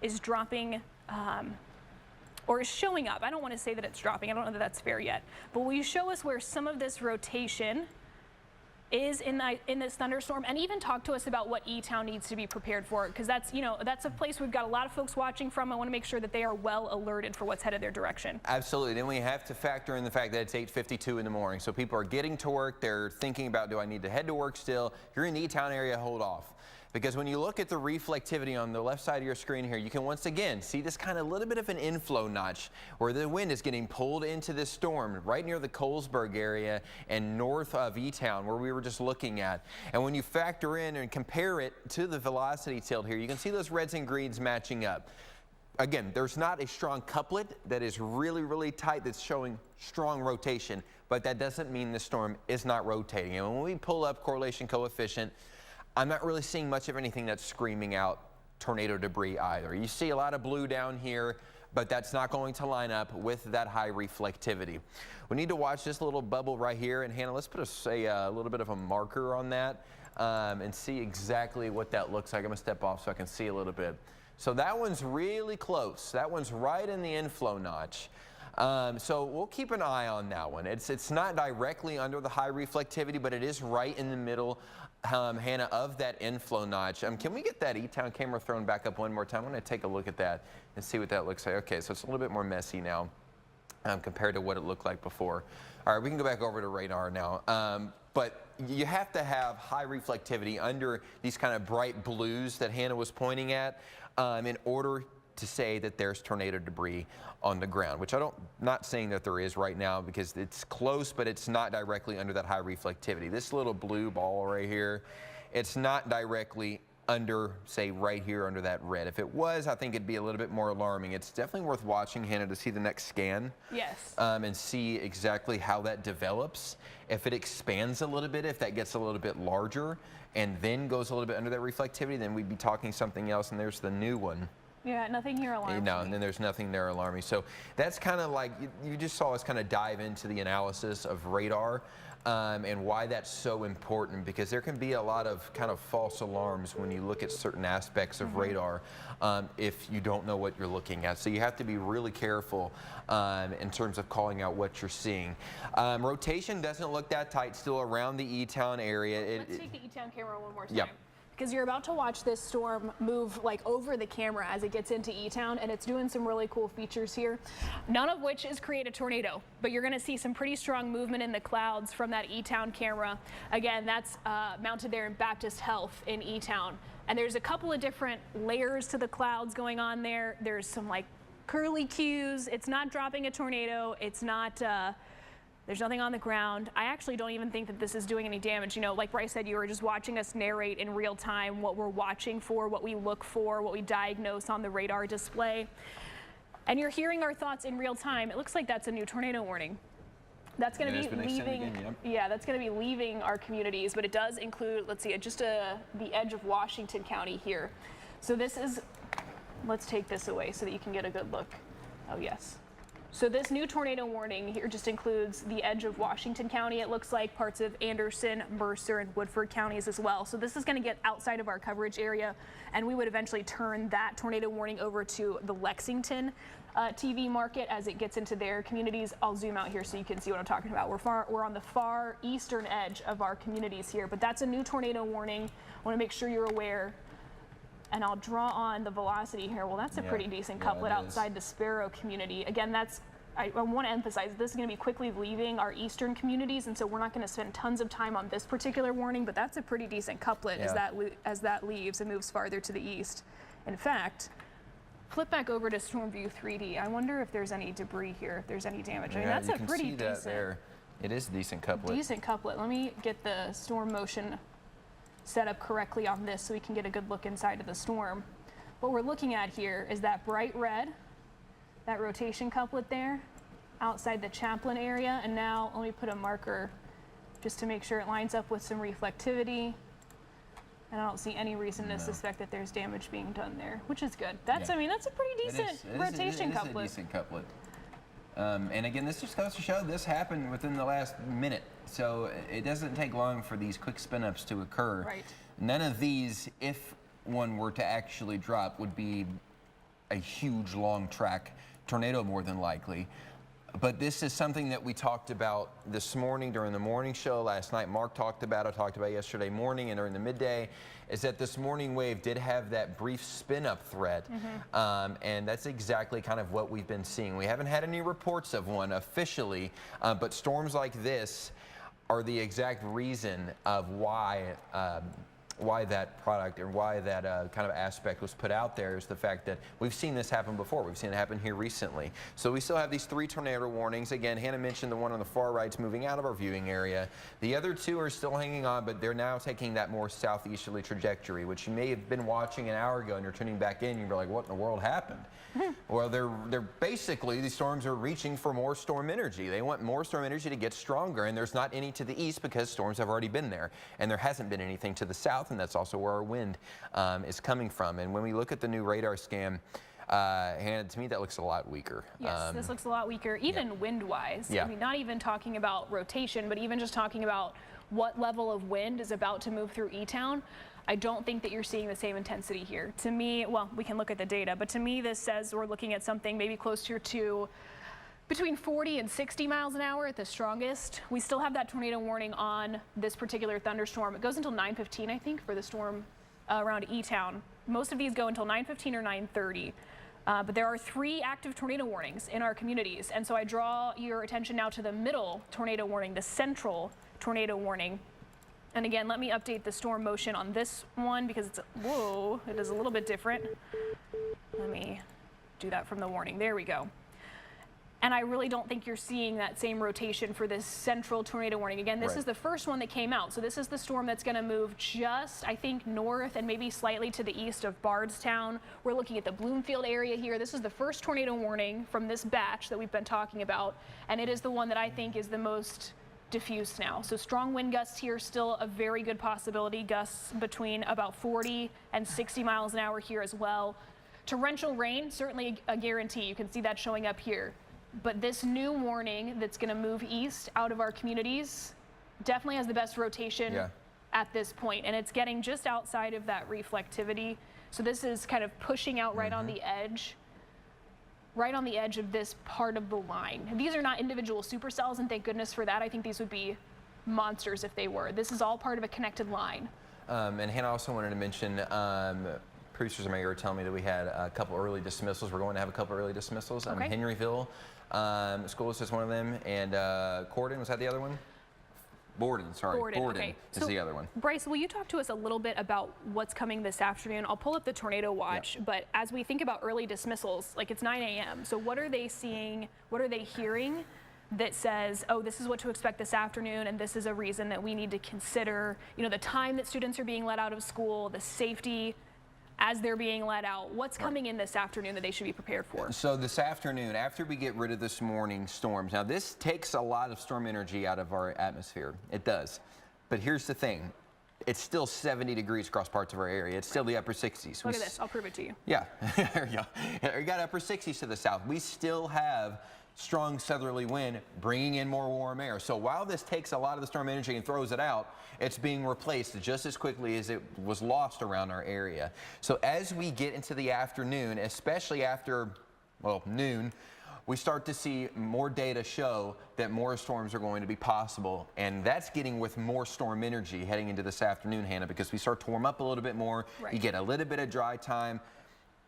is dropping or is showing up. I don't want to say that it's dropping. I don't know that that's fair yet. But will you show us where some of this rotation is in this thunderstorm, and even talk to us about what E-Town needs to be prepared for, because that's, you know, that's a place we've got a lot of folks watching from. I want to make sure that they are well alerted for what's headed their direction. Absolutely. Then we have to factor in the fact that it's 8:52 in the morning, so people are getting to work. They're thinking about, do I need to head to work still? If you're in the E-Town area, hold off. Because when you look at the reflectivity on the left side of your screen here, you can once again see this kind of little bit of an inflow notch where the wind is getting pulled into this storm right near the Colesburg area and north of E-Town where we were just looking at. And when you factor in and compare it to the velocity tilt here, you can see those reds and greens matching up. Again, there's not a strong couplet that is really, really tight that's showing strong rotation, but that doesn't mean the storm is not rotating. And when we pull up correlation coefficient, I'm not really seeing much of anything that's screaming out tornado debris either. You see a lot of blue down here, but that's not going to line up with that high reflectivity. We need to watch this little bubble right here. And Hannah, let's put a little bit of a marker on that and see exactly what that looks like. I'm going to step off so I can see a little bit. So that one's really close. That one's right in the inflow notch. So we'll keep an eye on that one. It's not directly under the high reflectivity, but it is right in the middle, Hannah, of that inflow notch. Can we get that E-Town camera thrown back up one more time? I'm going to take a look at that and see what that looks like. Okay, so it's a little bit more messy now compared to what it looked like before. All right, we can go back over to radar now. But you have to have high reflectivity under these kind of bright blues that Hannah was pointing at in order to say that there's tornado debris on the ground, which not saying that there is right now because it's close, but it's not directly under that high reflectivity. This little blue ball right here, it's not directly under, say, right here under that red. If it was, I think it'd be a little bit more alarming. It's definitely worth watching, Hannah, to see the next scan. Yes. And see exactly how that develops. If it expands a little bit, if that gets a little bit larger and then goes a little bit under that reflectivity, then we'd be talking something else, and there's the new one. Yeah, nothing here alarming. No, and then there's nothing there alarming. So that's kind of like, you just saw us kind of dive into the analysis of radar and why that's so important, because there can be a lot of kind of false alarms when you look at certain aspects of radar if you don't know what you're looking at. So you have to be really careful in terms of calling out what you're seeing. Rotation doesn't look that tight still around the E-Town area. Let's take the E-Town camera one more time. Yep. Because you're about to watch this storm move like over the camera as it gets into E-Town, and it's doing some really cool features here, none of which is create a tornado, but you're going to see some pretty strong movement in the clouds from that E-Town camera. Again, that's mounted there in Baptist Health in E-Town, and there's a couple of different layers to the clouds going on there. There's some like curlicues. It's not dropping a tornado. It's not, there's nothing on the ground. I actually don't even think that this is doing any damage. You know, like Bryce said, you were just watching us narrate in real time what we're watching for, what we look for, what we diagnose on the radar display. And you're hearing our thoughts in real time. It looks like that's a new tornado warning. That's going to be leaving. Again, yep. Yeah, that's going to be leaving our communities, but it does include, let's see, just the edge of Washington County here. So this is, let's take this away so that you can get a good look. Oh yes. So this new tornado warning here just includes the edge of Washington County. It looks like parts of Anderson, Mercer, and Woodford counties as well. So this is going to get outside of our coverage area, and we would eventually turn that tornado warning over to the Lexington TV market as it gets into their communities. I'll zoom out here so you can see what I'm talking about. We're on the far eastern edge of our communities here, but that's a new tornado warning. I want to make sure you're aware. And I'll draw on the velocity here. Well, that's a pretty decent couplet outside the Sparrow community. Again, I want to emphasize this is going to be quickly leaving our eastern communities, and so we're not going to spend tons of time on this particular warning, but that's a pretty decent couplet as that leaves and moves farther to the east. In fact, flip back over to Storm View 3D. I wonder if there's any debris here, if there's any damage. I mean, that's a pretty decent. There. It is a decent couplet. Decent couplet. Let me get the storm motion set up correctly on this so we can get a good look inside of the storm. What we're looking at here is that bright red, that rotation couplet there outside the Chaplin area, and now let me put a marker just to make sure it lines up with some reflectivity. And I don't see any reason to suspect that there's damage being done there, which is good. That's, I mean, that's a pretty decent rotation couplet. It is a decent couplet. And again, this just goes to show this happened within the last minute. So it doesn't take long for these quick spin-ups to occur. Right. None of these, if one were to actually drop, would be a huge long track tornado more than likely. But this is something that we talked about this morning during the morning show. Last night, Mark talked about it, talked about yesterday morning and during the midday, is that this morning wave did have that brief spin-up threat. And that's exactly kind of what we've been seeing. We haven't had any reports of one officially, but storms like this are the exact reason of why that product or why that kind of aspect was put out there is the fact that we've seen this happen before. We've seen it happen here recently. So we still have these 3 tornado warnings. Again, Hannah mentioned the one on the far right's moving out of our viewing area. The other 2 are still hanging on, but they're now taking that more southeasterly trajectory, which you may have been watching an hour ago and you're tuning back in and you're like, what in the world happened? Well, they're basically, these storms are reaching for more storm energy. They want more storm energy to get stronger, and there's not any to the east because storms have already been there, and there hasn't been anything to the south, and that's also where our wind is coming from. And when we look at the new radar scan, Hannah, to me that looks a lot weaker. Yes, this looks a lot weaker, even wind-wise. I mean, not even talking about rotation, but even just talking about what level of wind is about to move through E-Town. I don't think that you're seeing the same intensity here. To me, well, we can look at the data, but to me this says we're looking at something maybe closer to between 40 and 60 miles an hour at the strongest. We still have that tornado warning on this particular thunderstorm. It goes until 9:15, I think, for the storm around E-Town. Most of these go until 9:15 or 9:30. But there are 3 active tornado warnings in our communities. And so I draw your attention now to the middle tornado warning, the central tornado warning. And again, let me update the storm motion on this one because it's, whoa, it is a little bit different. Let me do that from the warning. There we go. And I really don't think you're seeing that same rotation for this central tornado warning. Again, this is the first one that came out. So this is the storm that's going to move just, I think, north and maybe slightly to the east of Bardstown. We're looking at the Bloomfield area here. This is the first tornado warning from this batch that we've been talking about. And it is the one that I think is the most diffuse now. So strong wind gusts here, still a very good possibility. Gusts between about 40 and 60 miles an hour here as well. Torrential rain, certainly a guarantee. You can see that showing up here. But this new warning that's going to move east out of our communities definitely has the best rotation at this point. And it's getting just outside of that reflectivity. So this is kind of pushing out right on the edge. Right on the edge of this part of the line. These are not individual supercells, and thank goodness for that. I think these would be monsters if they were. This is all part of a connected line. And Hannah also wanted to mention, producers in my ear telling me that we had a couple early dismissals. We're going to have a couple early dismissals. Henryville School is just one of them, and Corden, was that the other one? Borden, sorry. Borden okay. is the other one. Bryce, will you talk to us a little bit about what's coming this afternoon? I'll pull up the tornado watch, but as we think about early dismissals, like it's 9 a.m. So what are they seeing? What are they hearing that says, oh, this is what to expect this afternoon, and this is a reason that we need to consider, you know, the time that students are being let out of school, the safety as they're being let out. What's coming in this afternoon that they should be prepared for? So this afternoon, after we get rid of this morning's storms, now this takes a lot of storm energy out of our atmosphere. It does. But here's the thing. It's still 70 degrees across parts of our area. It's still the upper 60s. Look at this. I'll prove it to you. Yeah. There you go. You got upper 60s to the south. We still have strong southerly wind bringing in more warm air. So while this takes a lot of the storm energy and throws it out, it's being replaced just as quickly as it was lost around our area. So as we get into the afternoon, especially after, well, noon, we start to see more data show that more storms are going to be possible. And that's getting with more storm energy heading into this afternoon, Hannah, because we start to warm up a little bit more. Right. You get a little bit of dry time.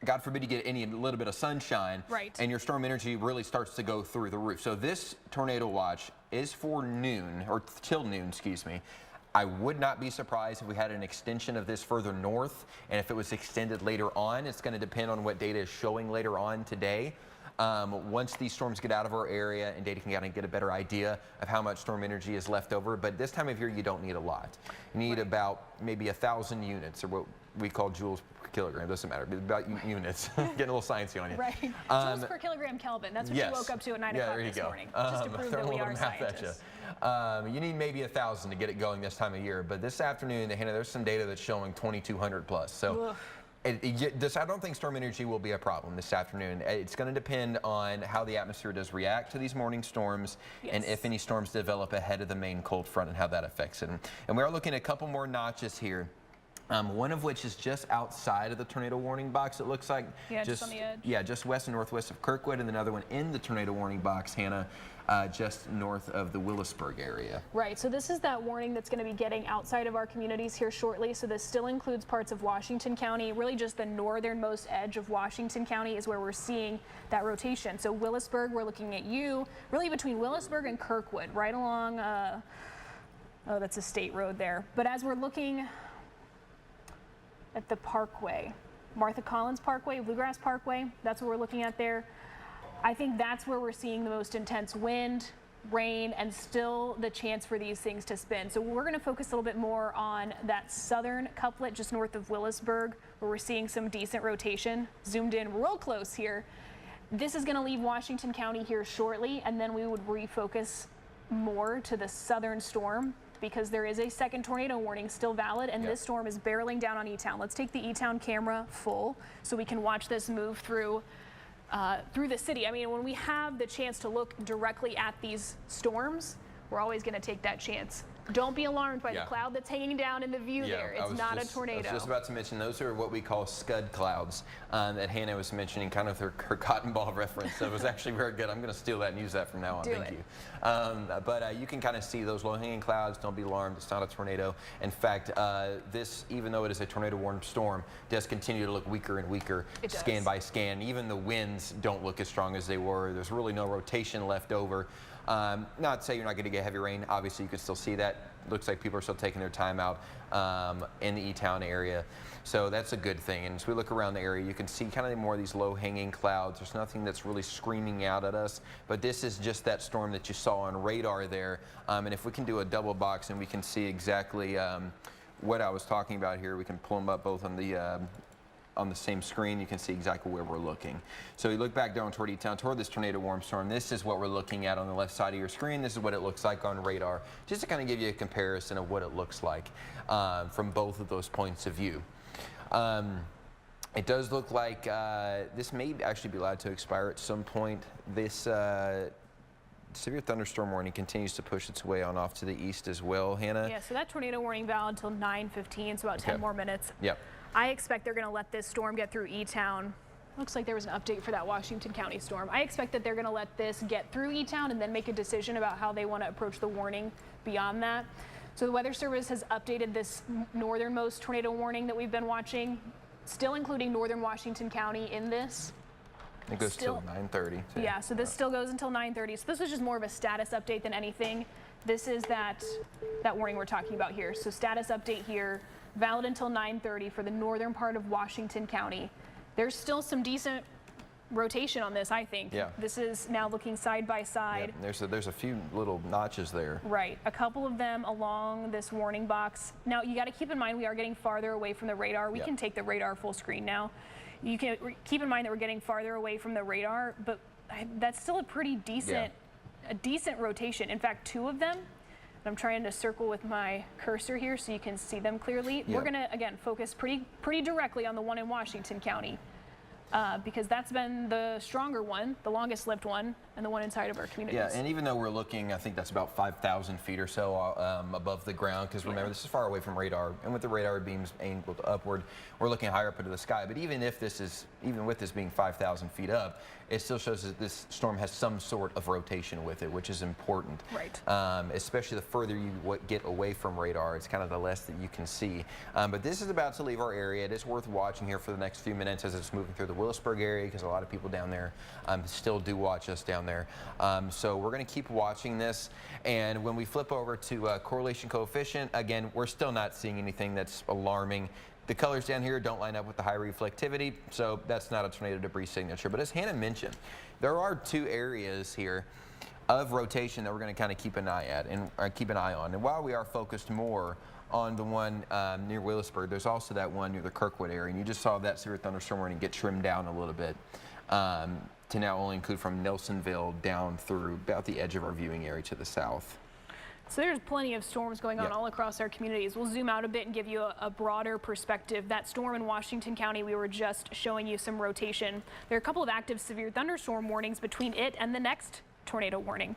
God forbid you get a little bit of sunshine, right, and your storm energy really starts to go through the roof. So this tornado watch is for noon, or till noon, excuse me. I would not be surprised if we had an extension of this further north, and if it was extended later on. It's going to depend on what data is showing later on today. Once these storms get out of our area and data can kind of get a better idea of how much storm energy is left over. But this time of year, you don't need a lot. You need about maybe 1,000 units, or what we call joules per kilogram. Doesn't matter. It's about units. Getting a little sciencey on you. Right. Joules per kilogram Kelvin. That's what you woke up to at 9 o'clock this morning. Just to prove that we are scientists. You need maybe 1,000 to get it going this time of year. But this afternoon, Hannah, there's some data that's showing 2,200 plus. So. I don't think storm energy will be a problem this afternoon. It's going to depend on how the atmosphere does react to these morning storms, and if any storms develop ahead of the main cold front and how that affects it. And we are looking at a couple more notches here. One of which is just outside of the tornado warning box, it looks like. Yeah, just on the edge. Yeah, just west and northwest of Kirkwood, and another one in the tornado warning box, Hannah, just north of the Willisburg area. Right, so this is that warning that's going to be getting outside of our communities here shortly. So this still includes parts of Washington County. Really just the northernmost edge of Washington County is where we're seeing that rotation. So Willisburg, we're looking at you, really between Willisburg and Kirkwood, right along, oh, that's a state road there. But as we're looking at the Parkway, Martha Collins Parkway, Bluegrass Parkway, that's what we're looking at there. I think that's where we're seeing the most intense wind, rain, and still the chance for these things to spin. So we're going to focus a little bit more on that southern couplet just north of Willisburg, where we're seeing some decent rotation. Zoomed in real close here. This is going to leave Washington County here shortly, and then we would refocus more to the southern storm, because there is a second tornado warning still valid, and this storm is barreling down on E-Town. Let's take the E-Town camera full so we can watch this move through the city. I mean, when we have the chance to look directly at these storms, we're always going to take that chance. Don't be alarmed by the cloud that's hanging down in the view there. It's not a tornado. I was just about to mention, those are what we call scud clouds that Hannah was mentioning, kind of her cotton ball reference. That was actually very good. I'm going to steal that and use that from now on. Thank you. But you can kind of see those low-hanging clouds. Don't be alarmed. It's not a tornado. In fact, this, even though it is a tornado-warned storm, does continue to look weaker and weaker scan by scan. Even the winds don't look as strong as they were. There's really no rotation left over. Not to say you're not going to get heavy rain. Obviously, you can still see that. Looks like people are still taking their time out in the E-Town area. So that's a good thing. And as we look around the area, you can see kind of more of these low-hanging clouds. There's nothing that's really screaming out at us. But this is just that storm that you saw on radar there. And if we can do a double box and we can see exactly what I was talking about here, we can pull them up both on the same screen. You can see exactly where we're looking. So you look back down toward E-Town, toward this tornado warm storm. This is what we're looking at on the left side of your screen. This is what it looks like on radar, just to kind of give you a comparison of what it looks like from both of those points of view. It does look like this may actually be allowed to expire at some point. This severe thunderstorm warning continues to push its way on off to the east as well, Hannah. Yeah, so that tornado warning valid until 9:15, so about 10 more minutes. Yep. I expect they're going to let this storm get through E-Town. Looks like there was an update for that Washington County storm. I expect that they're going to let this get through E-Town and then make a decision about how they want to approach the warning beyond that. So the Weather Service has updated this northernmost tornado warning that we've been watching, still including northern Washington County in this. It goes till 9:30. Yeah, so this still goes until 9:30. So this was just more of a status update than anything. This is that warning we're talking about here. So status update here, valid until 9:30 for the northern part of Washington County. There's still some decent rotation on this, I think. Yeah. This is now looking side by side. Yeah, there's a few little notches there. Right, a couple of them along this warning box. Now you got to keep in mind we are getting farther away from the radar. We can take the radar full screen now. You can keep in mind that we're getting farther away from the radar, but that's still a pretty decent, a decent rotation. In fact, two of them, and I'm trying to circle with my cursor here so you can see them clearly. We're going to again focus pretty directly on the one in Washington County. Because that's been the stronger one, the longest lived one, and the one inside of our communities. Yeah, and even though we're looking, I think that's about 5,000 feet or so above the ground, because remember, this is far away from radar, and with the radar beams aimed upward, we're looking higher up into the sky. But even with this being 5,000 feet up, it still shows that this storm has some sort of rotation with it, which is important. Right. Especially the further you get away from radar, it's kind of the less that you can see. But this is about to leave our area. It is worth watching here for the next few minutes as it's moving through the Willisburg area, because a lot of people down there still do watch us down there. So we're going to keep watching this, and when we flip over to correlation coefficient, again, we're still not seeing anything that's alarming. The colors down here don't line up with the high reflectivity, so that's not a tornado debris signature. But as Hannah mentioned, there are two areas here of rotation that we're going to kind of keep an eye at and keep an eye on. And while we are focused more on the one near Willisburg, there's also that one near the Kirkwood area, and you just saw that severe thunderstorm warning get trimmed down a little bit to now only include from Nelsonville down through about the edge of our viewing area to the south. So there's plenty of storms going on all across our communities. We'll zoom out a bit and give you a broader perspective. That storm in Washington County, we were just showing you some rotation. There are a couple of active severe thunderstorm warnings between it and the next tornado warning.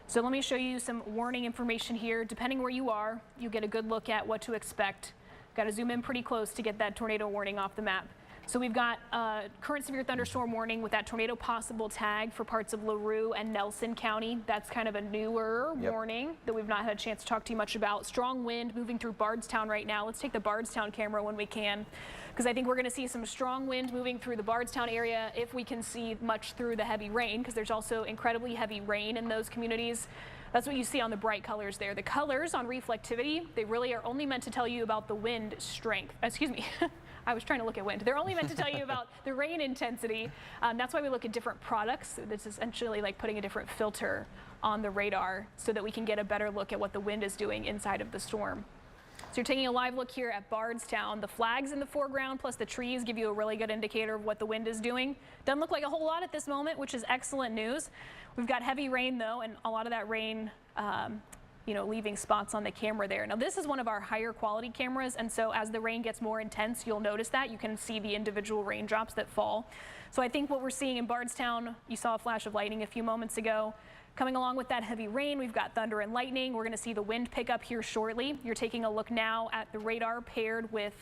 So let me show you some warning information here. Depending where you are, you get a good look at what to expect. Got to zoom in pretty close to get that tornado warning off the map. So we've got current severe thunderstorm warning with that tornado possible tag for parts of LaRue and Nelson County. That's kind of a newer warning that we've not had a chance to talk to you much about. Strong wind moving through Bardstown right now. Let's take the Bardstown camera when we can, because I think we're going to see some strong wind moving through the Bardstown area if we can see much through the heavy rain, because there's also incredibly heavy rain in those communities. That's what you see on the bright colors there. The colors on reflectivity, they really are only meant to tell you about the wind strength. Excuse me. I was trying to look at wind. They're only meant to tell you about the rain intensity. That's why we look at different products. It's essentially like putting a different filter on the radar so that we can get a better look at what the wind is doing inside of the storm. So you're taking a live look here at Bardstown. The flags in the foreground plus the trees give you a really good indicator of what the wind is doing. Doesn't look like a whole lot at this moment, which is excellent news. We've got heavy rain though, and a lot of that rain leaving spots on the camera there. Now this is one of our higher quality cameras, and so as the rain gets more intense, you'll notice that. You can see the individual raindrops that fall. So I think what we're seeing in Bardstown, you saw a flash of lightning a few moments ago. Coming along with that heavy rain, we've got thunder and lightning. We're going to see the wind pick up here shortly. You're taking a look now at the radar paired with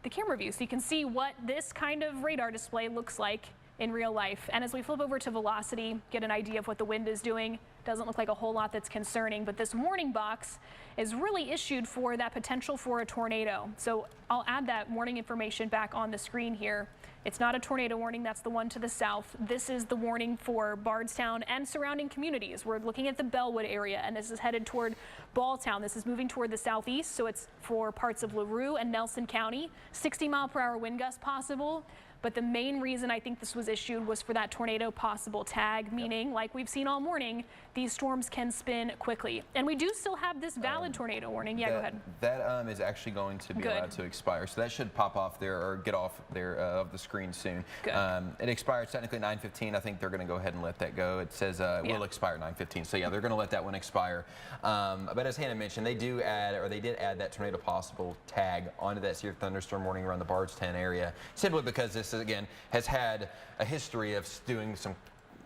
the camera view, so you can see what this kind of radar display looks like in real life. And as we flip over to velocity, get an idea of what the wind is doing. Doesn't look like a whole lot that's concerning, but this warning box is really issued for that potential for a tornado. So I'll add that warning information back on the screen here. It's not a tornado warning, that's the one to the south. This is the warning for Bardstown and surrounding communities. We're looking at the Bellwood area, and this is headed toward Balltown. This is moving toward the southeast, so it's for parts of LaRue and Nelson County. 60-mile-per-hour wind gusts possible. But the main reason I think this was issued was for that tornado possible tag, meaning, like we've seen all morning, these storms can spin quickly. And we do still have this valid tornado warning. Yeah, go ahead. That is actually going to be allowed to expire. So that should pop off there or get off there of the screen soon. Good. It expires technically 9/15. I think they're going to go ahead and let that go. It says will expire 9/15. So yeah, they're going to let that one expire. But as Hannah mentioned, they did add that tornado possible tag onto that severe thunderstorm warning around the Bardstown area, simply because this again has had a history of doing some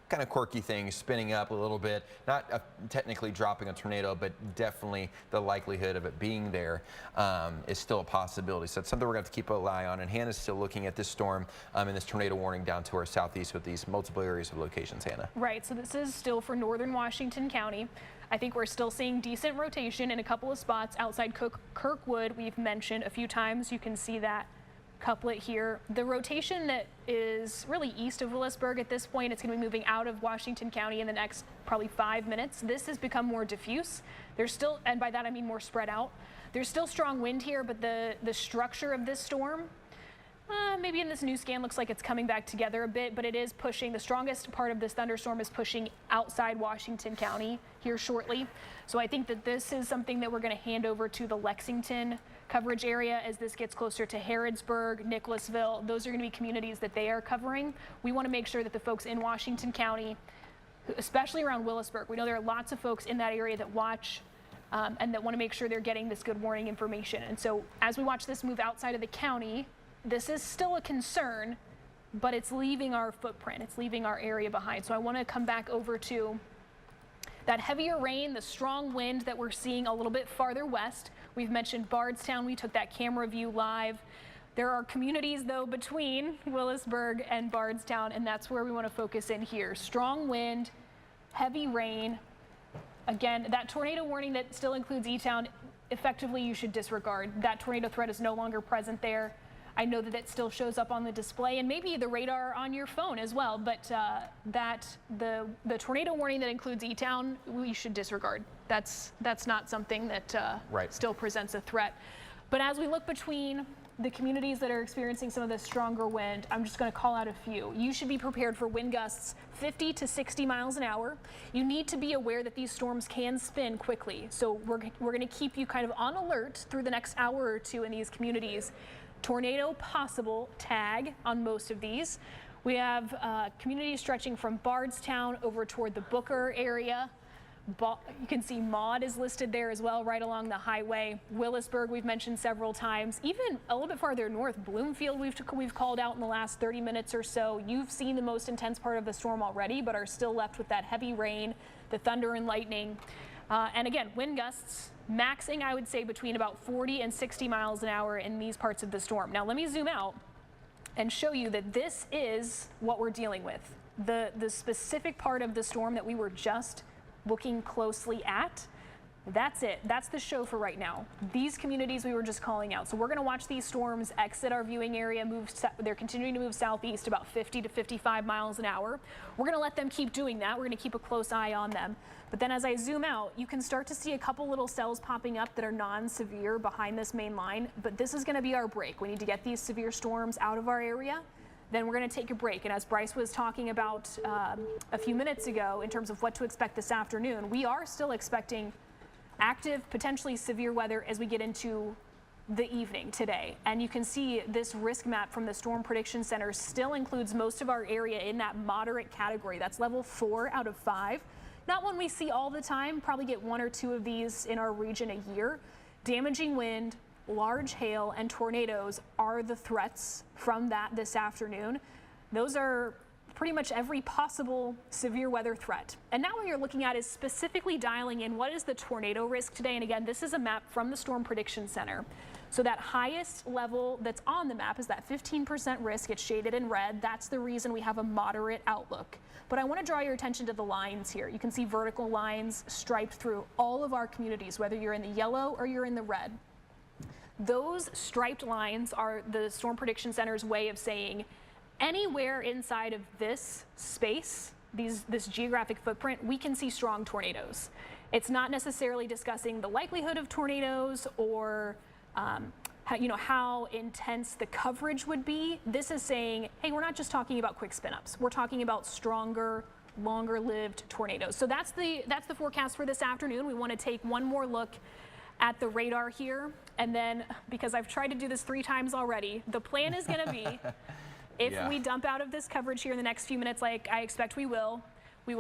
kind of quirky things, spinning up a little bit, not technically dropping a tornado, but definitely the likelihood of it being there is still a possibility. So it's something we're going to have to keep an eye on. And Hannah's still looking at this storm and this tornado warning down to our southeast with these multiple areas of locations, Hannah. Right, so this is still for northern Washington County. I think we're still seeing decent rotation in a couple of spots outside Kirkwood. We've mentioned a few times. You can see that couplet here. The rotation that is really east of Willisburg at this point, it's going to be moving out of Washington County in the next probably 5 minutes. This has become more diffuse. There's still, and by that I mean more spread out. There's still strong wind here, but the structure of this storm, maybe in this new scan looks like it's coming back together a bit, but it is pushing. The strongest part of this thunderstorm is pushing outside Washington County here shortly. So I think that this is something that we're going to hand over to the Lexington coverage area as this gets closer to Harrodsburg, Nicholasville. Those are going to be communities that they are covering. We want to make sure that the folks in Washington County, especially around Willisburg, we know there are lots of folks in that area that watch and that want to make sure they're getting this good warning information. And so as we watch this move outside of the county, this is still a concern, but it's leaving our footprint. It's leaving our area behind. So I want to come back over to that heavier rain, the strong wind that we're seeing a little bit farther west. We've mentioned Bardstown. We took that camera view live. There are communities, though, between Willisburg and Bardstown, and that's where we want to focus in here. Strong wind, heavy rain. Again, that tornado warning that still includes E-Town, effectively you should disregard. That tornado threat is no longer present there. I know that it still shows up on the display and maybe the radar on your phone as well, but the tornado warning that includes E-Town, we should disregard. That's not something that still presents a threat. But as we look between the communities that are experiencing some of this stronger wind, I'm just going to call out a few. You should be prepared for wind gusts 50 to 60 miles an hour. You need to be aware that these storms can spin quickly. So we're going to keep you kind of on alert through the next hour or two in these communities. Tornado possible tag on most of these. We have communities stretching from Bardstown over toward the Booker area. You can see Maud is listed there as well, right along the highway. Willisburg, we've mentioned several times. Even a little bit farther north, Bloomfield, we've called out in the last 30 minutes or so. You've seen the most intense part of the storm already, but are still left with that heavy rain, the thunder and lightning. And again, wind gusts maxing, I would say, between about 40 and 60 miles an hour in these parts of the storm. Now, let me zoom out and show you that this is what we're dealing with. The specific part of the storm that we were just looking closely at, that's it. That's the show for right now. These communities we were just calling out. So we're going to watch these storms exit our viewing area. They're continuing to move southeast about 50 to 55 miles an hour. We're going to let them keep doing that. We're going to keep a close eye on them. But then as I zoom out, you can start to see a couple little cells popping up that are non-severe behind this main line. But this is going to be our break. We need to get these severe storms out of our area. Then we're going to take a break. And as Bryce was talking about a few minutes ago in terms of what to expect this afternoon, we are still expecting active, potentially severe weather as we get into the evening today. And you can see this risk map from the Storm Prediction Center still includes most of our area in that moderate category. That's level 4 out of 5. Not one we see all the time, probably get 1 or 2 of these in our region a year. Damaging wind, large hail, and tornadoes are the threats from that this afternoon. Those are pretty much every possible severe weather threat. And now what you're looking at is specifically dialing in what is the tornado risk today. And again, this is a map from the Storm Prediction Center. So that highest level that's on the map is that 15% risk. It's shaded in red. That's the reason we have a moderate outlook. But I want to draw your attention to the lines here. You can see vertical lines striped through all of our communities, whether you're in the yellow or you're in the red. Those striped lines are the Storm Prediction Center's way of saying anywhere inside of this space, this geographic footprint, we can see strong tornadoes. It's not necessarily discussing the likelihood of tornadoes or how intense the coverage would be. This is saying, hey, we're not just talking about quick spin-ups. We're talking about stronger, longer-lived tornadoes. So that's the forecast for this afternoon. We want to take one more look at the radar here, and then, because I've tried to do this 3 times already, the plan is going to be if we dump out of this coverage here in the next few minutes, like I expect we will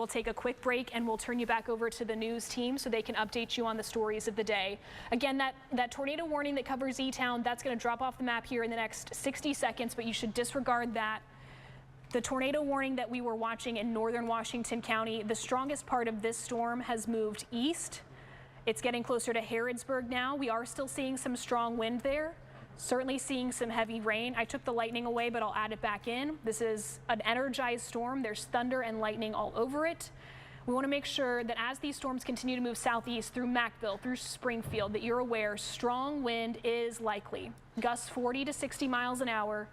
take a quick break and we'll turn you back over to the news team so they can update you on the stories of the day. Again, that tornado warning that covers E-Town, that's going to drop off the map here in the next 60 seconds, but you should disregard that. The tornado warning that we were watching in northern Washington County, the strongest part of this storm has moved east. It's getting closer to Harrodsburg now. We are still seeing some strong wind there. Certainly seeing some heavy rain. I took the lightning away, but I'll add it back in. This is an energized storm. There's thunder and lightning all over it. We want to make sure that as these storms continue to move southeast through Macville, through Springfield, that you're aware strong wind is likely. Gusts 40 to 60 miles an hour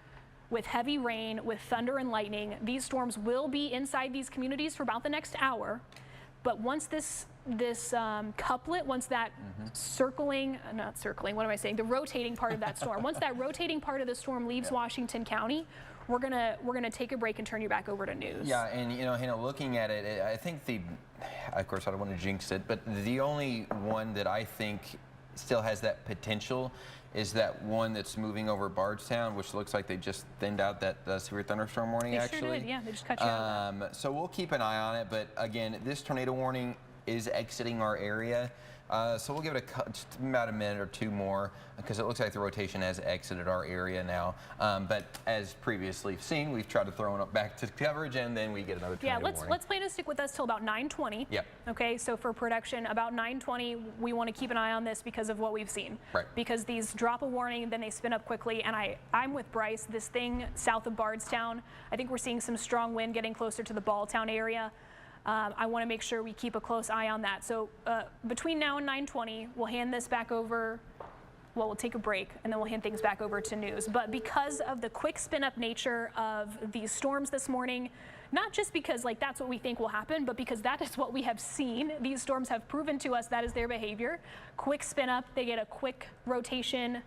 with heavy rain, with thunder and lightning. These storms will be inside these communities for about the next hour. But once this couplet, once that the rotating part of that storm, once that rotating part of the storm leaves Washington County, we're gonna take a break and turn you back over to news. Yeah, and Hannah, looking at it, I think of course I don't want to jinx it, but the only one that I think still has that potential is that one that's moving over Bardstown, which looks like they just thinned out that severe thunderstorm warning. They actually. Sure did. Yeah, they just cut you out. So we'll keep an eye on it, but again, this tornado warning is exiting our area. So we'll give it just about a minute or two more because it looks like the rotation has exited our area now. But as previously seen, we've tried to throw it back to coverage and then we get another tornado warning. Let's plan to stick with us till about 9:20. Yep. Okay, so for production, about 9:20, we want to keep an eye on this because of what we've seen. Right. Because these drop a warning, then they spin up quickly, and I'm with Bryce. This thing south of Bardstown, I think we're seeing some strong wind getting closer to the Balltown area. I want to make sure we keep a close eye on that. So between now and 9:20, we'll hand this back over. Well, we'll take a break, and then we'll hand things back over to news. But because of the quick spin-up nature of these storms this morning, not just because that's what we think will happen, but because that is what we have seen. These storms have proven to us that is their behavior. Quick spin-up, they get a quick rotation.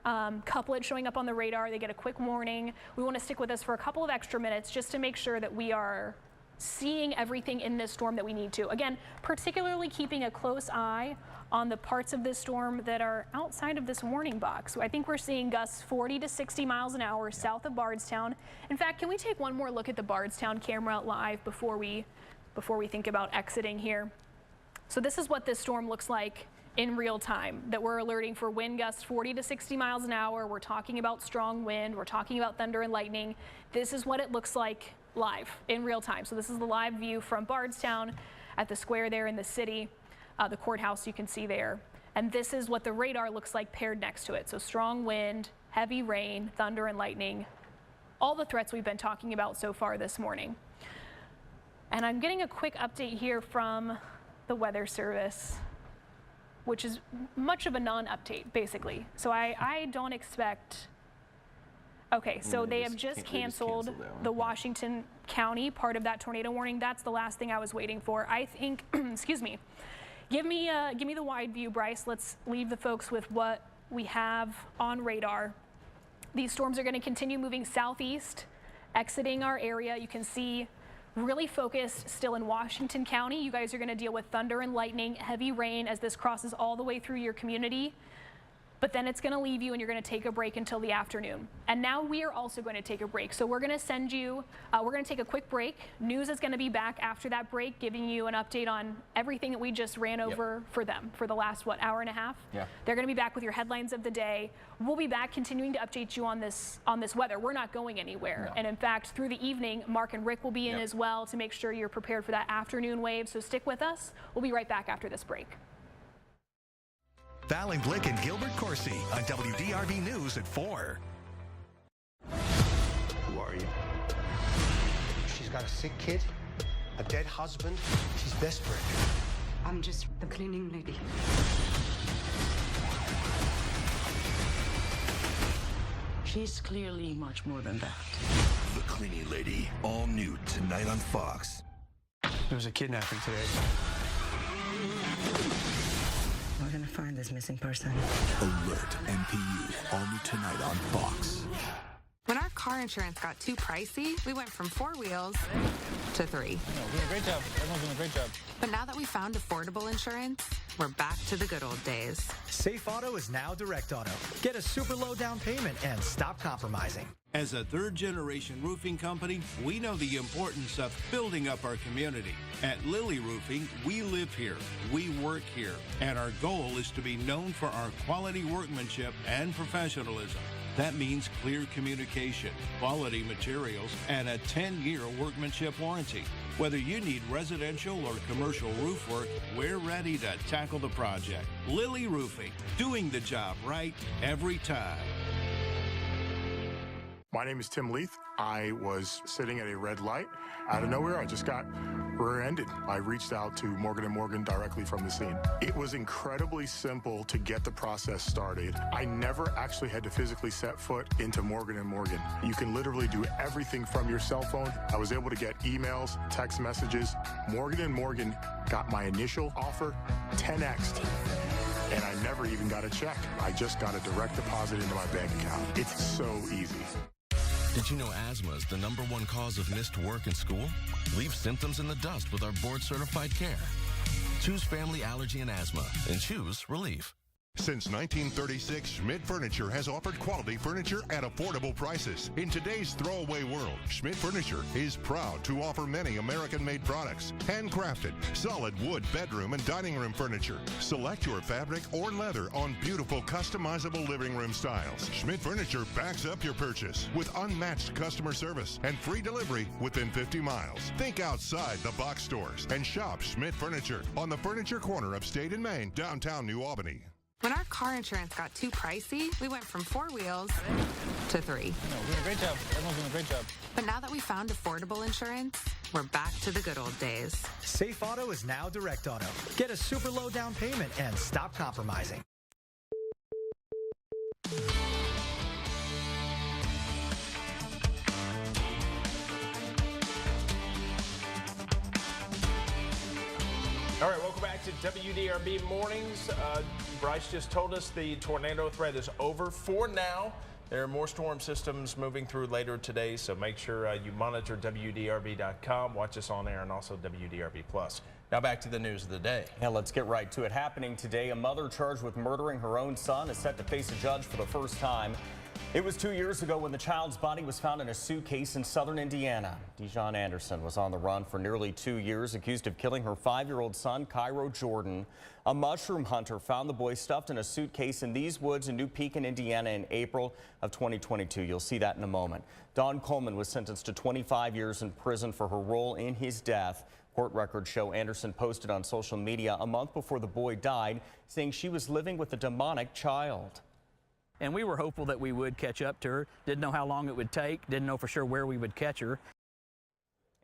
Couplet showing up on the radar, they get a quick warning. We want to stick with us for a couple of extra minutes just to make sure that we are seeing everything in this storm that we need to. Again, particularly keeping a close eye on the parts of this storm that are outside of this warning box. So I think we're seeing gusts 40 to 60 miles an hour south of Bardstown. In fact, can we take one more look at the Bardstown camera live before we think about exiting here? So this is what this storm looks like in real time, that we're alerting for wind gusts 40 to 60 miles an hour. We're talking about strong wind. We're talking about thunder and lightning. This is what it looks like live in real time. So this is the live view from Bardstown at the square there in the city, the courthouse you can see there. And this is what the radar looks like paired next to it. So strong wind, heavy rain, thunder and lightning, all the threats we've been talking about so far this morning. And I'm getting a quick update here from the Weather Service, which is much of a non-update basically. So I don't expect. Okay, so they have just canceled the Washington County part of that tornado warning. That's the last thing I was waiting for. I think, excuse me, give me the wide view, Bryce. Let's leave the folks with what we have on radar. These storms are going to continue moving southeast, exiting our area. You can see really focused still in Washington County. You guys are going to deal with thunder and lightning, heavy rain as this crosses all the way through your community. But then it's going to leave you and you're going to take a break until the afternoon. And now we are also going to take a break. So we're going to send you, we're going to take a quick break. News is going to be back after that break, giving you an update on everything that we just ran over for them for the last, hour and a half? Yeah. They're going to be back with your headlines of the day. We'll be back continuing to update you on this weather. We're not going anywhere. No. And in fact, through the evening, Mark and Rick will be in as well to make sure you're prepared for that afternoon wave. So stick with us. We'll be right back after this break. Fallon Blick and Gilbert Corsi on WDRB News at 4. Who are you? She's got a sick kid, a dead husband. She's desperate. I'm just the cleaning lady. She's clearly much more than that. The Cleaning Lady, all new tonight on Fox. There was a kidnapping today. We're gonna find this missing person. Alert NPU, all new tonight on Fox. When our car insurance got too pricey, we went from 4 wheels to 3. Doing a great job. Everyone's doing a great job. But now that we found affordable insurance, we're back to the good old days. Safe Auto is now Direct Auto. Get a super low down payment and stop compromising. As a third-generation roofing company, we know the importance of building up our community. At Lily Roofing, we live here, we work here, and our goal is to be known for our quality workmanship and professionalism. That means clear communication, quality materials, and a 10-year workmanship warranty. Whether you need residential or commercial roof work, we're ready to tackle the project. Lily Roofing, doing the job right every time. My name is Tim Leith. I was sitting at a red light. Out of nowhere, I just got rear-ended. I reached out to Morgan & Morgan directly from the scene. It was incredibly simple to get the process started. I never actually had to physically set foot into Morgan & Morgan. You can literally do everything from your cell phone. I was able to get emails, text messages. Morgan & Morgan got my initial offer 10x'd. And I never even got a check. I just got a direct deposit into my bank account. It's so easy. Did you know asthma is the #1 cause of missed work and school? Leave symptoms in the dust with our board-certified care. Choose family allergy and asthma and choose relief. Since 1936, Schmidt Furniture has offered quality furniture at affordable prices. In today's throwaway world, Schmidt Furniture is proud to offer many American-made products. Handcrafted, solid wood bedroom and dining room furniture. Select your fabric or leather on beautiful, customizable living room styles. Schmidt Furniture backs up your purchase with unmatched customer service and free delivery within 50 miles. Think outside the box stores and shop Schmidt Furniture on the Furniture Corner of State and Main, downtown New Albany. When our car insurance got too pricey, we went from 4 wheels to 3. No, we're doing a great job. Everyone's doing a great job. But now that we found affordable insurance, we're back to the good old days. Safe Auto is now Direct Auto. Get a super low down payment and stop compromising. All right, welcome back to WDRB Mornings. Bryce just told us the tornado threat is over for now. There are more storm systems moving through later today, so make sure you monitor WDRB.com, watch us on air, and also WDRB+. Now back to the news of the day. Yeah, let's get right to it. Happening today, a mother charged with murdering her own son is set to face a judge for the first time. It was 2 years ago when the child's body was found in a suitcase in southern Indiana. Dijon Anderson was on the run for nearly 2 years, accused of killing her 5-year-old son, Cairo Jordan. A mushroom hunter found the boy stuffed in a suitcase in these woods in New Pekin, Indiana in April of 2022. You'll see that in a moment. Dawn Coleman was sentenced to 25 years in prison for her role in his death. Court records show Anderson posted on social media a month before the boy died, saying she was living with a demonic child. And we were hopeful that we would catch up to her. Didn't know how long it would take. Didn't know for sure where we would catch her.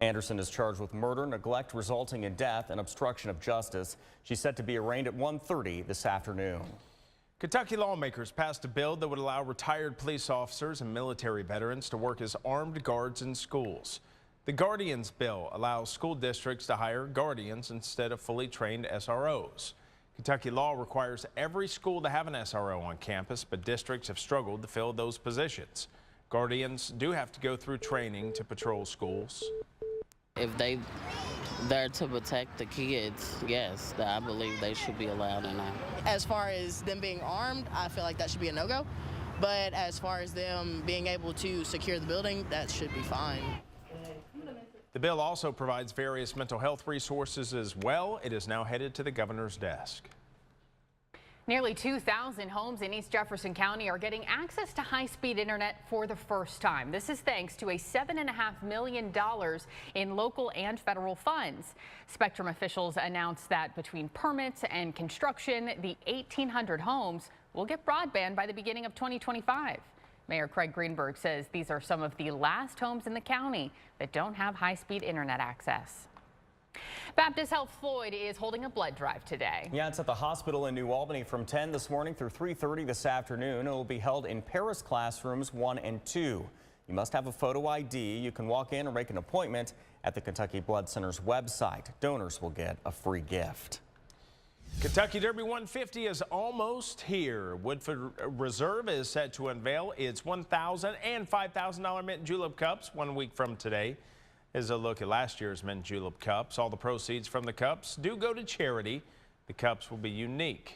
Anderson is charged with murder, neglect resulting in death, and obstruction of justice. She's set to be arraigned at 1:30 this afternoon. Kentucky lawmakers passed a bill that would allow retired police officers and military veterans to work as armed guards in schools. The Guardians bill allows school districts to hire guardians instead of fully trained SROs. Kentucky law requires every school to have an SRO on campus, but districts have struggled to fill those positions. Guardians do have to go through training to patrol schools. If they're there to protect the kids, yes, I believe they should be allowed in that. As far as them being armed, I feel like that should be a no-go. But as far as them being able to secure the building, that should be fine. The bill also provides various mental health resources as well. It is now headed to the governor's desk. Nearly 2,000 homes in East Jefferson County are getting access to high-speed internet for the first time. This is thanks to a $7.5 million in local and federal funds. Spectrum officials announced that between permits and construction, the 1,800 homes will get broadband by the beginning of 2025. Mayor Craig Greenberg says these are some of the last homes in the county that don't have high-speed internet access. Baptist Health Floyd is holding a blood drive today. Yeah, it's at the hospital in New Albany from 10 this morning through 3:30 this afternoon. It will be held in Paris classrooms 1 and 2. You must have a photo ID. You can walk in or make an appointment at the Kentucky Blood Center's website. Donors will get a free gift. Kentucky Derby 150 is almost here. Woodford Reserve is set to unveil its $1,000 and $5,000 mint julep cups 1 week from today. Here's a look at last year's mint julep cups. All the proceeds from the cups do go to charity. The cups will be unique.